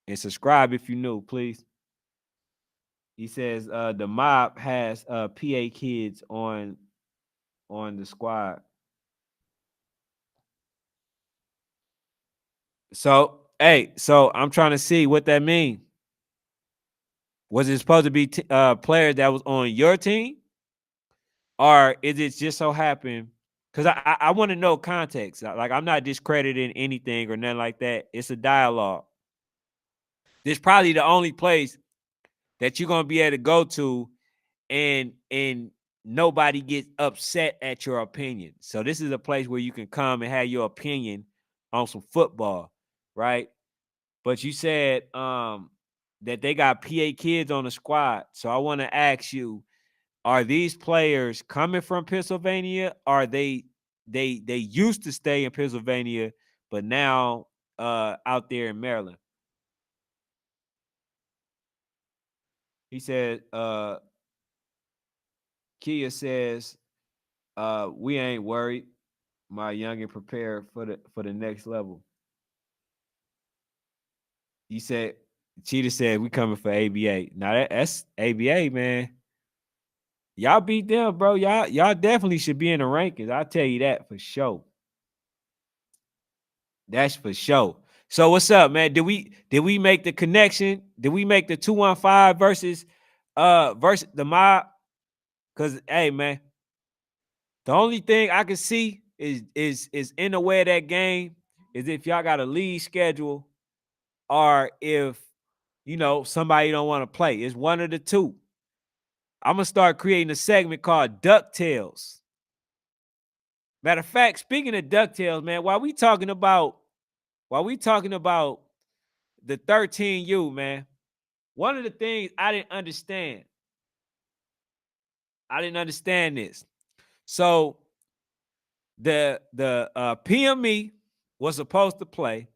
And subscribe if you new, please. He says the mob has PA kids on the squad. So, hey, so I'm trying to see what that means. Was it supposed to be players that was on your team? Or is it just so happen? Because I want to know context. Like I'm not discrediting anything or nothing like that. It's a dialogue. This probably the only place that you're gonna be able to go to and nobody gets upset at your opinion. So this is a place where you can come and have your opinion on some football, right? But you said that they got PA kids on the squad. So I want to ask you, are these players coming from Pennsylvania? Are they used to stay in Pennsylvania, but now out there in Maryland? He said, Kia says, we ain't worried. My youngin prepared for the next level. He said, Cheetah said, we coming for ABA. Now that's ABA, man. Y'all beat them, bro. Y'all definitely should be in the rankings. I'll tell you that for sure. That's for sure. So what's up, man? Did we make the connection? Did we make the 215 versus the mob? Cause hey, man, the only thing I can see is in the way of that game is if y'all got a lead schedule or if somebody don't want to play. It's one of the two. I'm gonna start creating a segment called DuckTales. Matter of fact, speaking of DuckTales, man, while we talking about the 13U, man, one of the things I didn't understand this. So the PME was supposed to play,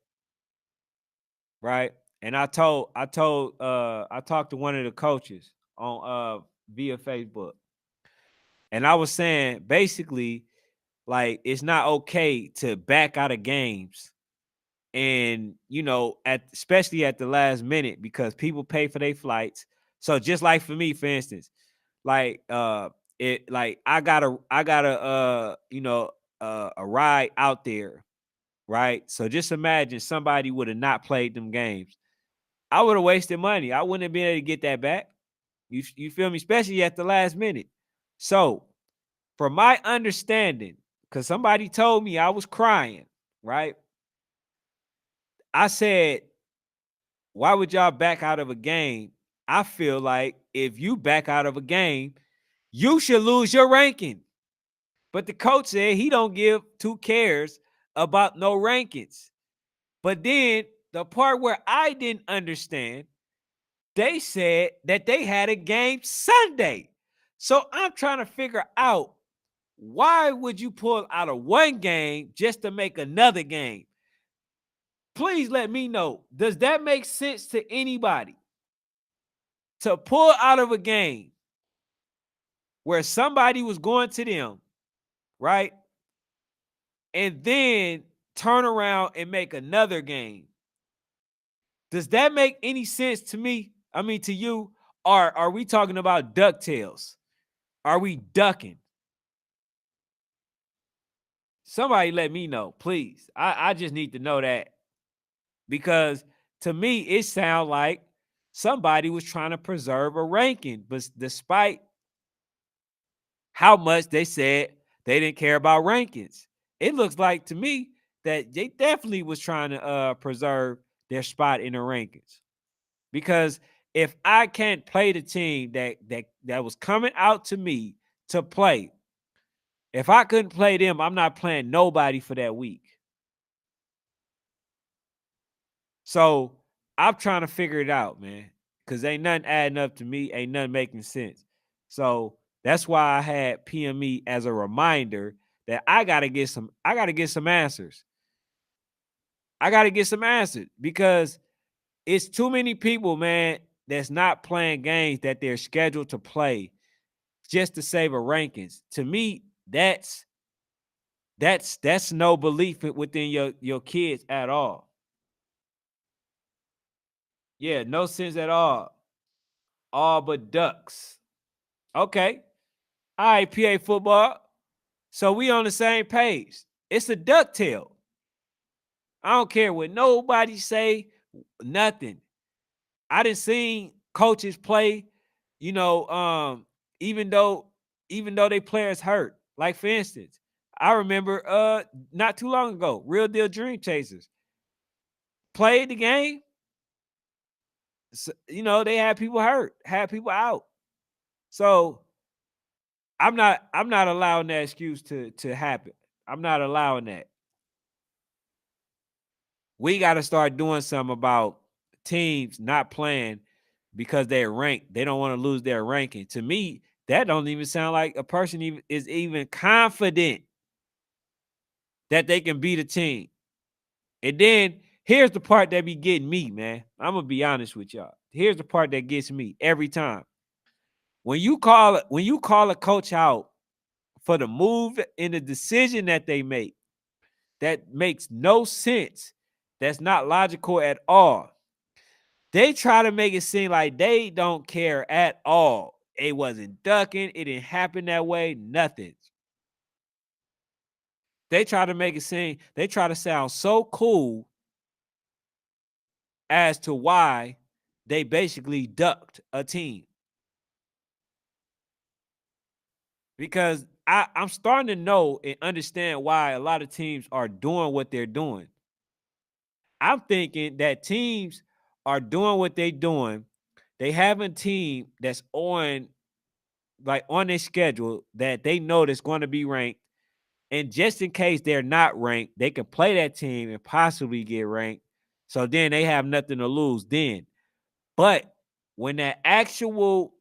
right? And I talked to one of the coaches on via Facebook. And I was saying basically, like, it's not okay to back out of games and especially at the last minute because people pay for their flights. So just like for me, for instance, like I got a ride out there, right? So just imagine somebody would have not played them games. I would have wasted money. I wouldn't have been able to get that back. You feel me? Especially at the last minute. So from my understanding, because somebody told me I was crying, right? I said, why would y'all back out of a game? I feel like if you back out of a game, you should lose your ranking. But the coach said he don't give two cares about no rankings. But then the part where I didn't understand, they said that they had a game Sunday. So I'm trying to figure out, why would you pull out of one game just to make another game? Please let me know. Does that make sense to anybody? To pull out of a game where somebody was going to them, right? And then turn around and make another game. Does that make any sense to me? I mean, to you? Or are we talking about DuckTales? Are we ducking? Somebody let me know, please. I just need to know that because to me it sounds like somebody was trying to preserve a ranking, but despite how much they said they didn't care about rankings, it looks like to me that they definitely was trying to preserve their spot in the rankings. Because if I can't play the team that was coming out to me to play, if I couldn't play them, I'm not playing nobody for that week. So I'm trying to figure it out, man. Cause ain't nothing adding up to me, ain't nothing making sense. So that's why I had PME as a reminder that I gotta get some answers. I gotta get some answers because it's too many people, man, that's not playing games that they're scheduled to play just to save a rankings. To me, that's no belief within your kids at all. Yeah, no sense at all. All but ducks. Okay. All right, PA football. So we on the same page. It's a ducktail. I don't care what nobody say, nothing. I didn't seen coaches play, you know, even though they players hurt. Like for instance, I remember not too long ago, Real Deal Dream Chasers played the game. So, they had people hurt, had people out. So I'm not allowing that excuse to happen. I'm not allowing that. We got to start doing something about teams not playing because they're ranked. They don't want to lose their ranking. To me, that don't even sound like a person is even confident that they can beat a team. And then here's the part that be getting me, man. I'm gonna be honest with y'all. Here's the part that gets me every time. When you call a coach out for the move and the decision that they make, that makes no sense. That's not logical at all. They try to make it seem like they don't care at all. It wasn't ducking. It didn't happen that way. Nothing. They try to make it seem, they try to sound so cool as to why they basically ducked a team. Because I'm starting to know and understand why a lot of teams are doing what they're doing. I'm thinking that teams are doing what they're doing. They have a team that's on their schedule that they know that's going to be ranked. And just in case they're not ranked, they can play that team and possibly get ranked. So then they have nothing to lose then. But when that actual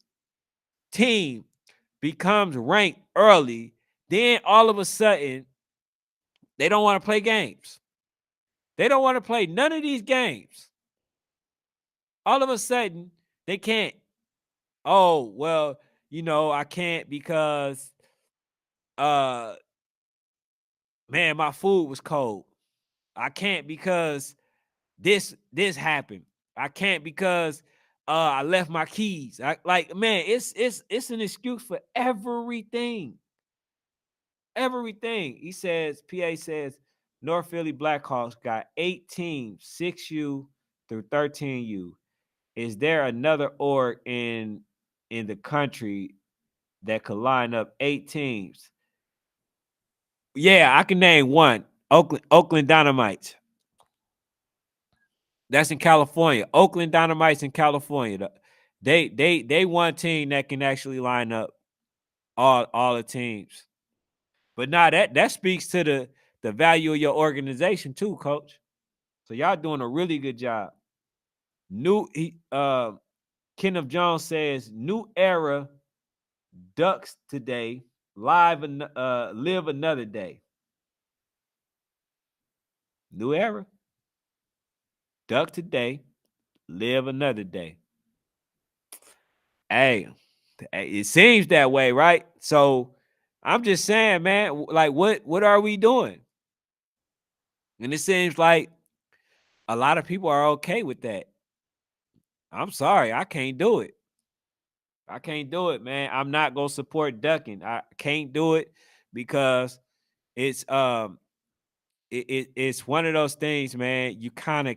team becomes ranked early, then all of a sudden they don't want to play games. They don't want to play none of these games. All of a sudden they can't. Oh, well, I can't because uh man, my food was cold. I can't because this happened. I can't because I left my keys. Man, it's an excuse for everything. Everything. He says, PA says, North Philly Blackhawks got 8 teams, 6U through 13U. Is there another org in the country that could line up 8 teams? Yeah, I can name one. Oakland Dynamite. That's in California. Oakland Dynamite's in California. They one team that can actually line up all the teams. But now that speaks to the value of your organization too, coach. So y'all doing a really good job. Kenneth Jones says new era ducks today, live another day. New era, duck today, live another day. Hey, it seems that way, right? So I'm just saying, man, like what are we doing? And it seems like a lot of people are okay with that. I'm sorry, I can't do it. I can't do it, man. I'm not gonna support ducking. I can't do it because it's it's one of those things, man. You kind of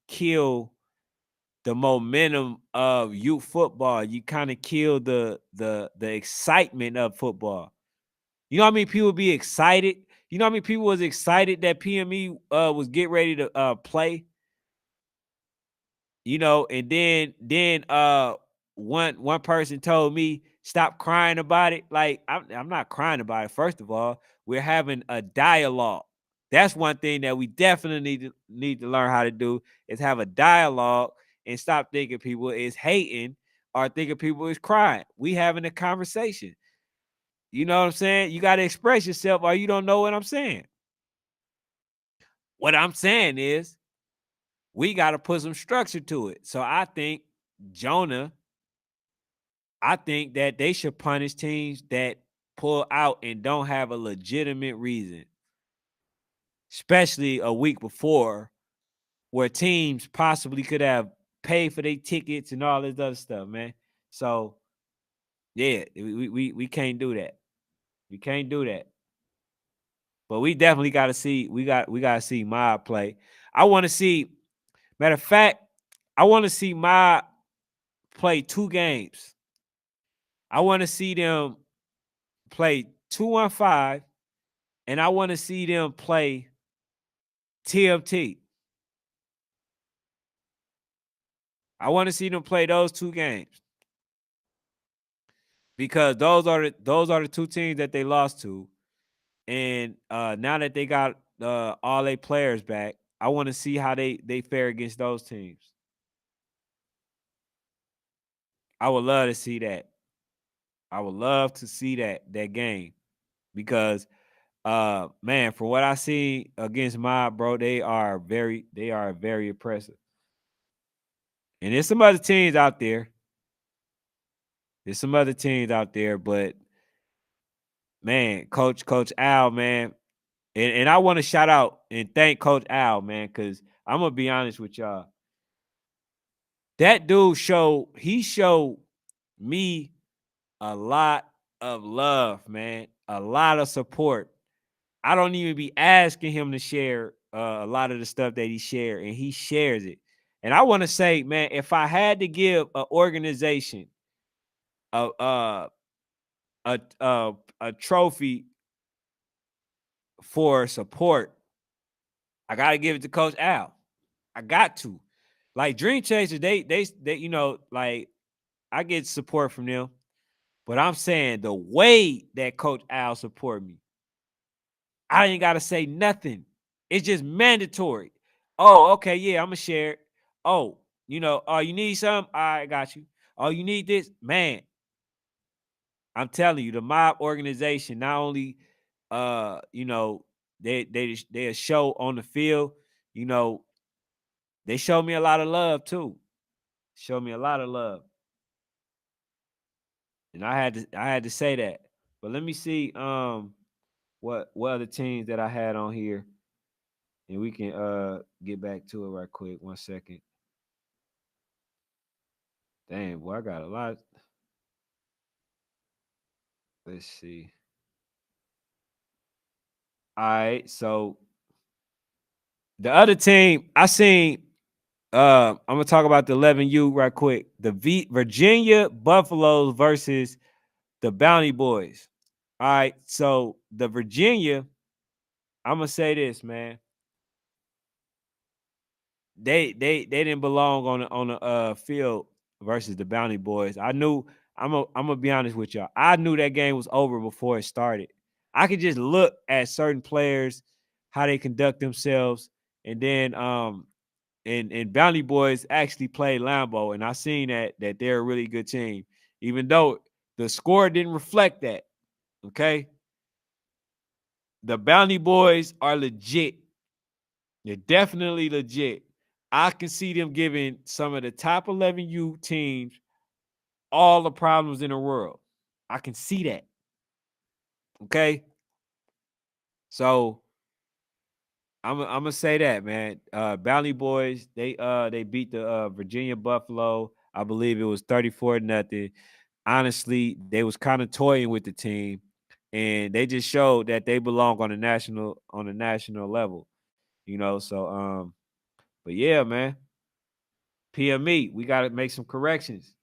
kill the momentum of youth football. You kind of kill the excitement of football. You know how many people be excited? You know how many people was excited that PME was get ready to play? You know, and then one person told me stop crying about it. Like I'm not crying about it. First of all, we're having a dialogue. That's one thing that we definitely need to learn how to do is have a dialogue and stop thinking people is hating or thinking people is crying. We having a conversation. You know what I'm saying? You got to express yourself or you don't know what I'm saying. What I'm saying is we got to put some structure to it. So I think Jonah, I think that they should punish teams that pull out and don't have a legitimate reason, especially a week before, where teams possibly could have paid for their tickets and all this other stuff, man. So yeah, we can't do that. We can't do that. But we definitely got to see. We got to see Mob play. I want to see. Matter of fact, I want to see Mob play 2 games. I want to see them play 2-on-5, and I want to see them play TMT. I want to see them play those 2 games because those are the 2 teams that they lost to, and now that they got all their players back, I want to see how they fare against those teams. I would love to see that. I would love to see that game because man, for what I see against Mob, bro, they are very impressive. And there's some other teams out there. There's some other teams out there, but man, Coach Al, man, and I want to shout out and thank Coach Al, man, because I'm gonna be honest with y'all. That dude showed me a lot of love, man, a lot of support. I don't even be asking him to share a lot of the stuff that he shared, and he shares it. And I want to say, man, if I had to give an organization a a trophy for support, I gotta give it to Coach Al. I got to. Like Dream Chasers, they like I get support from them, but I'm saying the way that Coach Al support me, I ain't gotta say nothing. It's just mandatory. Oh, okay, yeah, I'm gonna share it. Oh, oh, you need something? I got you. Oh, you need this? Man, I'm telling you, the Mob organization, not only they a show on the field, you know, they show me a lot of love too. Show me a lot of love. And I had to say that. But let me see what other teams that I had on here. And we can get back to it right quick. 1 second. Damn, boy, I got a lot. Let's see. All right, so the other team I seen. I'm gonna talk about the 11U right quick. The Virginia Buffaloes versus the Bounty Boys. All right, so the Virginia. I'm gonna say this, man. They didn't belong on the field versus the Bounty Boys. I knew. I'm gonna be honest with y'all. I knew that game was over before it started. I could just look at certain players, how they conduct themselves, and then and Bounty Boys actually played Lambeau, and I seen that they're a really good team, even though the score didn't reflect that. Okay, the Bounty Boys are legit. They're definitely legit. I can see them giving some of the top 11U teams all the problems in the world. I can see that. Okay, so I'm gonna say that, man. Bounty Boys, they beat the Virginia Buffalo. I believe it was 34-0. Honestly, they was kind of toying with the team, and they just showed that they belong on the national level. So but yeah, man. PME, we got to make some corrections.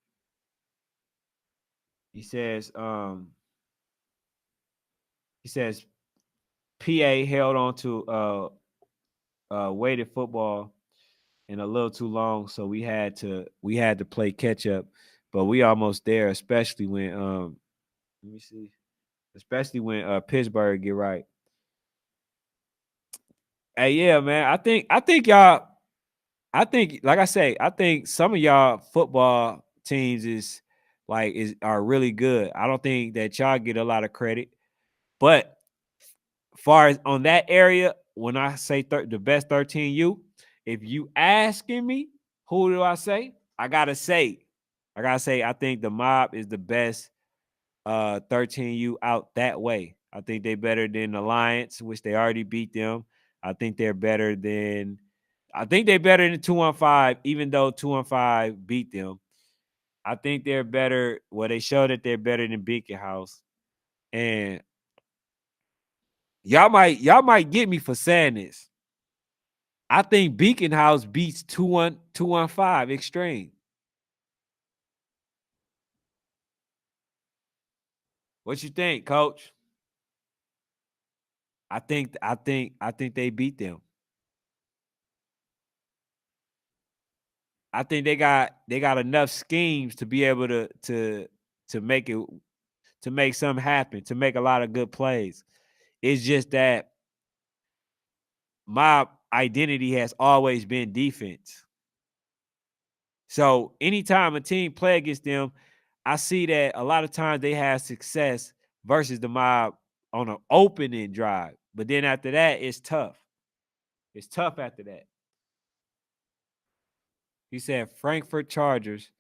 He says he says PA held on to weighted football and a little too long, so we had to play catch up, but we almost there, especially when let me see, especially when Pittsburgh get right. Hey, yeah, man, I think y'all, I think like I say, I think some of y'all football teams are really good. I don't think that y'all get a lot of credit, but far as on that area, when I say the best 13U, if you asking me, who do I say? I gotta say, I think the Mob is the best 13U out that way. I think they better than Alliance, which they already beat them. I think they're better than I think they're better than 215, even though 215 beat them. I think they're better. Well, they show that they're better than Beacon House. And y'all might get me for saying this. I think Beacon House beats 215 Extreme. What you think, Coach? I think they beat them. I think they got enough schemes to be able to make it to make something happen, to make a lot of good plays. It's just that my identity has always been defense. So anytime a team play against them, I see that a lot of times they have success versus the Mob on an opening drive. But then after that, it's tough. It's tough after that. He said Frankfurt Chargers,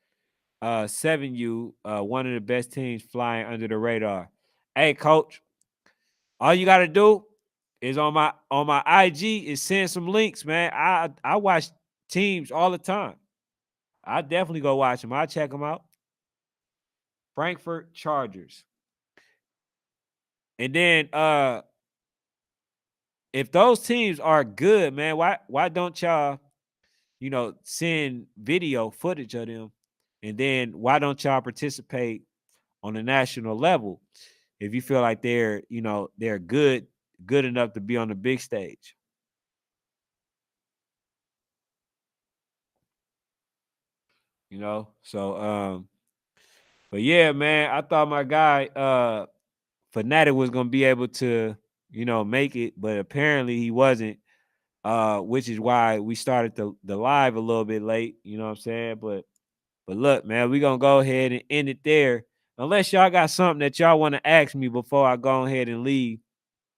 7U, one of the best teams flying under the radar. Hey, coach, all you gotta do is on my IG is send some links, man. I watch teams all the time. I definitely go watch them. I check them out. Frankfurt Chargers. And then if those teams are good, man, why don't y'all, send video footage of them? And then why don't y'all participate on the national level if you feel like they're good enough to be on the big stage? So but yeah, man, I thought my guy Fanatic was gonna be able to, make it, but apparently he wasn't. Which is why we started the live a little bit late, you know what I'm saying? But look, man, we're gonna go ahead and end it there. Unless y'all got something that y'all want to ask me before I go ahead and leave.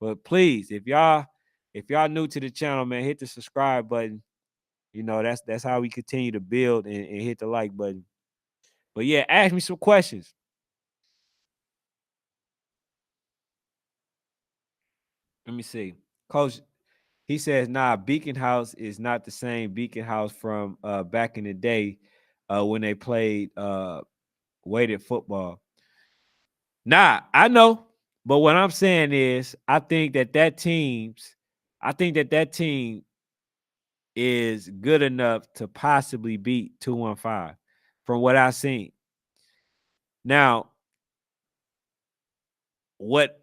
But please, if y'all new to the channel, man, hit the subscribe button. That's how we continue to build and hit the like button. But yeah, ask me some questions. Let me see. Coach, he says, nah, Beacon House is not the same Beacon House from back in the day when they played weighted football. Nah, I know. But what I'm saying is, I think that team is good enough to possibly beat 215 from what I've seen. Now, what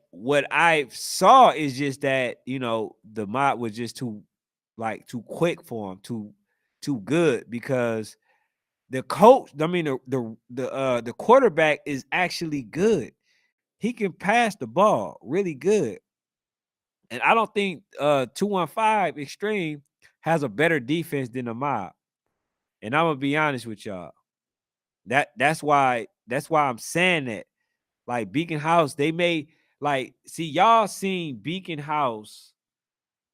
I saw is just that, the Mob was just too quick for him, too good, because the coach, I mean the quarterback is actually good. He can pass the ball really good. And I don't think 215 Extreme has a better defense than the Mob. And I'm gonna be honest with y'all. That's why I'm saying that. Like Beacon House, they made see y'all seen Beacon House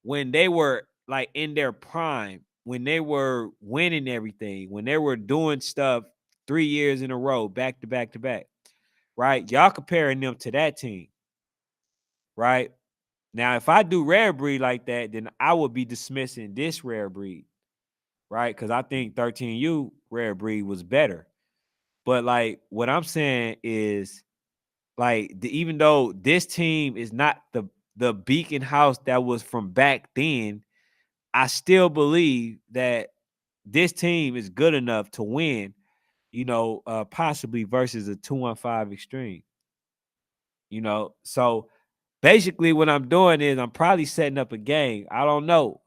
when they were like in their prime, when they were winning everything, when they were doing stuff 3 years in a row, back to back to back. Right? Y'all comparing them to that team, right? Now, if I do rare breed like that, then I would be dismissing this rare breed, right? Because I think 13U rare breed was better. But like what I'm saying is like even though this team is not the beacon house that was from back then, I still believe that this team is good enough to win, possibly versus a 215 extreme. So basically what I'm doing is I'm probably setting up a game. I don't know.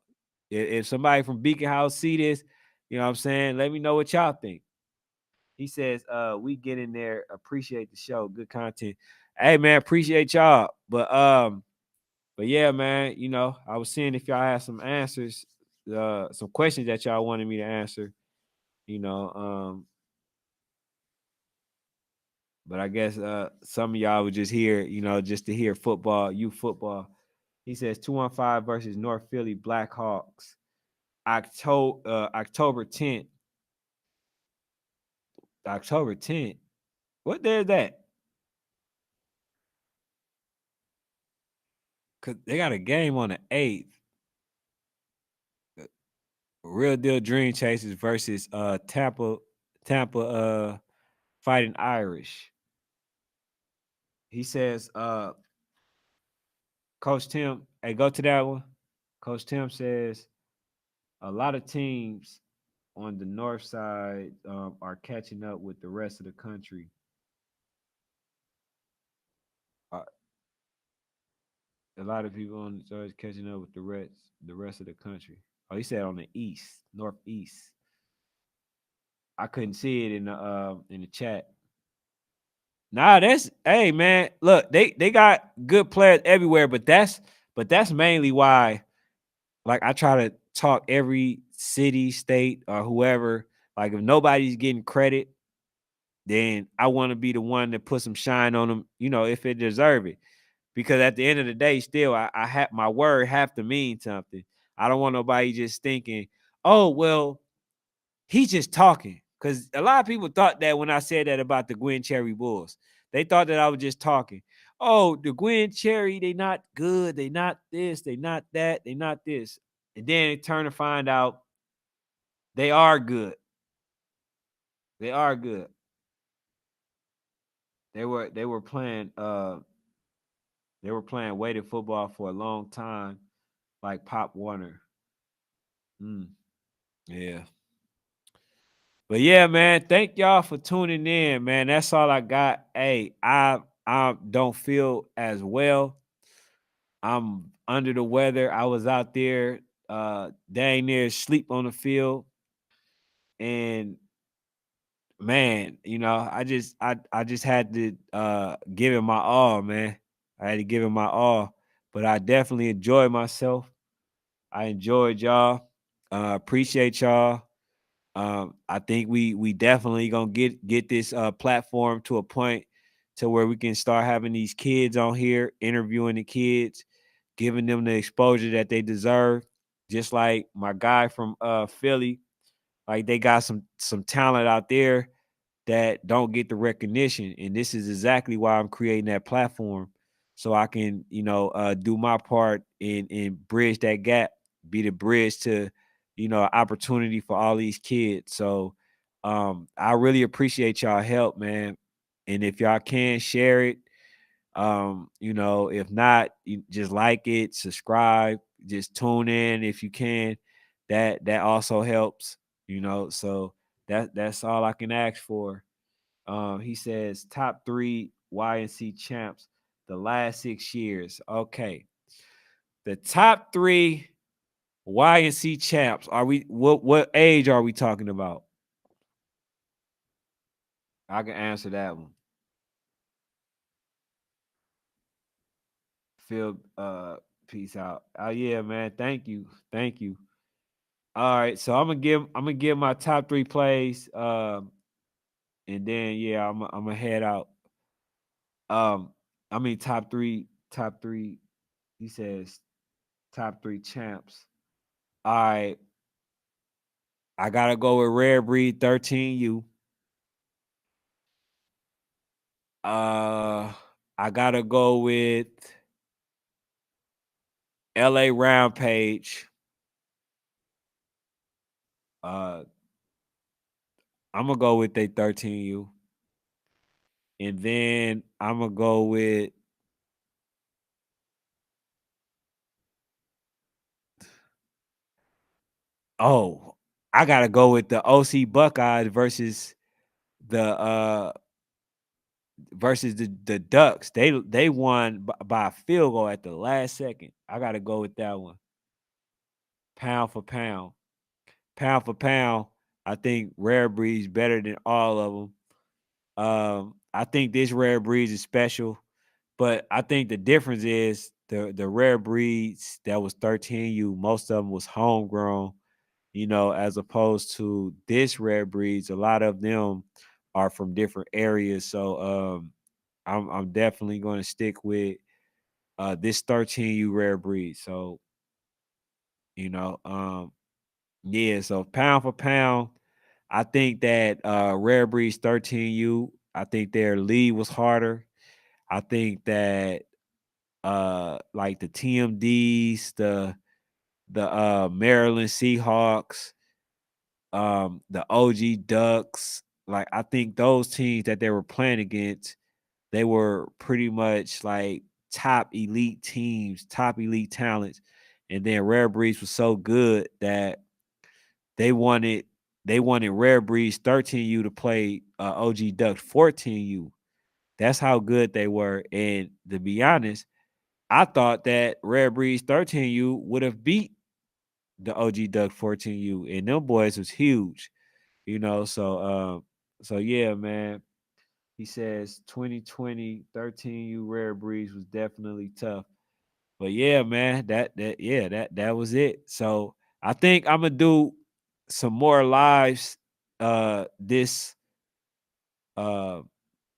If somebody from Beacon House see this, you know what I'm saying? Let me know what y'all think. He says, we get in there, appreciate the show, good content. Hey man, appreciate y'all. But yeah, man, I was seeing if y'all had some answers, some questions that y'all wanted me to answer, you know. But I guess some of y'all were just here, just to hear football, youth football. He says 215 versus North Philly Blackhawks, October 10th. October 10th. What day is that? Cause they got a game on the 8th. Real Deal Dream Chasers versus Tampa Fighting Irish. He says, Coach Tim, hey, go to that one. Coach Tim says a lot of teams on the north side are catching up with the rest of the country. Uh, a lot of people on the side catching up with the rest of the country. Oh, he said on the east, northeast. I couldn't see it in the chat. Nah, that's hey man. Look, they got good players everywhere, but that's mainly why like I try to talk every city, state, or whoever. Like if nobody's getting credit, then I want to be the one that put some shine on them, if it deserve it. Because at the end of the day, still I have my word have to mean something. I don't want nobody just thinking, oh well, he's just talking. Because a lot of people thought that when I said that about the Gwen Cherry Bulls. They thought that I was just talking. Oh, the Gwen Cherry, they not good. They not this. They not that. They not this. And then it turned to find out they are good. They are good. They were playing weighted football for a long time, like Pop Warner. Mm, yeah. But yeah, man, thank y'all for tuning in, man. That's all I got. Hey, I don't feel as well. I'm under the weather. I was out there dang near sleep on the field. And man, I just had to give it my all, man. I had to give it my all. But I definitely enjoyed myself. I enjoyed y'all. Appreciate y'all. I think we definitely gonna get this platform to a point to where we can start having these kids on here, interviewing the kids, giving them the exposure that they deserve. Just like my guy from Philly, like they got some talent out there that don't get the recognition, and this is exactly why I'm creating that platform so I can do my part and bridge that gap, be the bridge to opportunity for all these kids. So I really appreciate y'all help, man. And if y'all can share it, if not, you just like it, subscribe, just tune in if you can. That also helps, so that's all I can ask for. He says top 3 YNC champs the last 6 years. Okay. The top 3 YNC champs. Are we what age are we talking about? I can answer that one. Phil, peace out. Oh yeah, man. Thank you. Thank you. All right. So I'm gonna give my top 3 plays. And then yeah, I'm gonna head out. Um, I mean top three. He says top 3 champs. All right. I gotta go with Rare Breed 13U. Uh, I gotta go with LA Rampage. Uh, I'm gonna go with a 13U. And then I'm gonna go with oh, I gotta go with the OC Buckeyes the versus the Ducks. They won by a field goal at the last second. I gotta go with that one. Pound for pound. Pound for pound. I think Rare Breed's better than all of them. I think this Rare Breed is special, but I think the difference is the Rare Breeds that was 13U, most of them was homegrown, as opposed to this Rare Breeds. A lot of them are from different areas. So I'm definitely going to stick with this 13U Rare Breed. So, you know, um, yeah, so pound for pound, I think that Rare Breeds 13U, I think their lead was harder. I think that like the TMDs, the Maryland Seahawks, the OG Ducks, like I think those teams that they were playing against, they were pretty much like top elite teams, top elite talents. And then Rare Breeds was so good that they wanted they wanted Rare Breeds 13U to play OG Ducks 14U. That's how good they were. And to be honest, I thought that Rare Breeds 13U would have beat the OG Duck 14U, and them boys was huge, So yeah, man. He says 2020 13U Rare Breeds was definitely tough. But yeah, man, that was it. So I think I'm gonna do some more lives this uh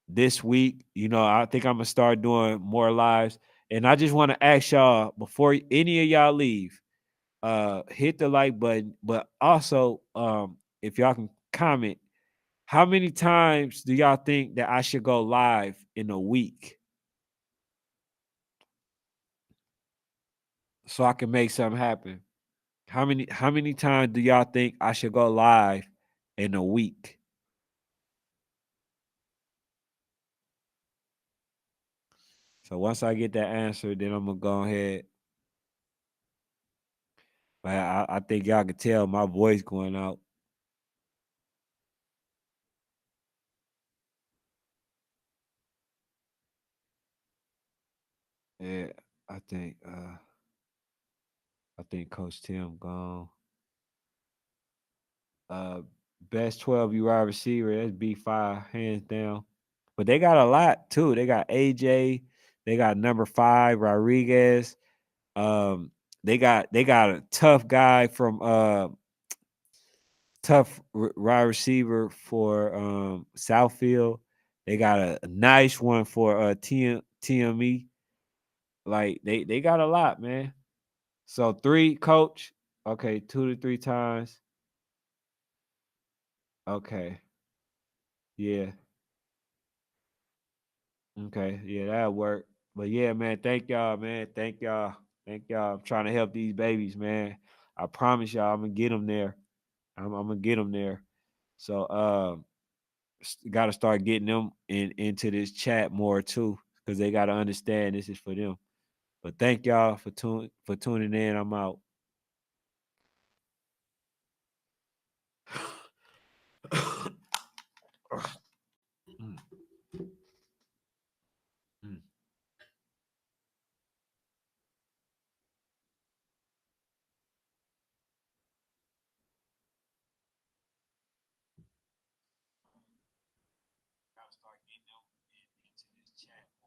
this week. I think I'm gonna start doing more lives. And I just want to ask y'all before any of y'all leave, hit the like button, but also if y'all can comment, how many times do y'all think that I should go live in a week so I can make something happen? How many times do y'all think I should go live in a week? So once I get that answer, then I'm gonna go ahead. But I think y'all can tell my voice going out. Yeah, I think uh I think Coach Tim gone. Uh Best 12 wide receiver, that's B5, hands down. But they got a lot too. They got AJ, they got number 5, Rodriguez. Um, they got a tough guy from wide receiver for Southfield. They got a nice one for TME. Like they got a lot, man. So 3 coach, okay, 2 to 3 times. Okay. Yeah. Okay. Yeah, that'll work. But yeah, man, thank y'all, man. Thank y'all. Thank y'all. I'm trying to help these babies, man. I promise y'all I'm gonna get them there. I'm gonna get them there. So got to start getting them into this chat more too, because they got to understand this is for them. But thank y'all for tuning in. I'm out.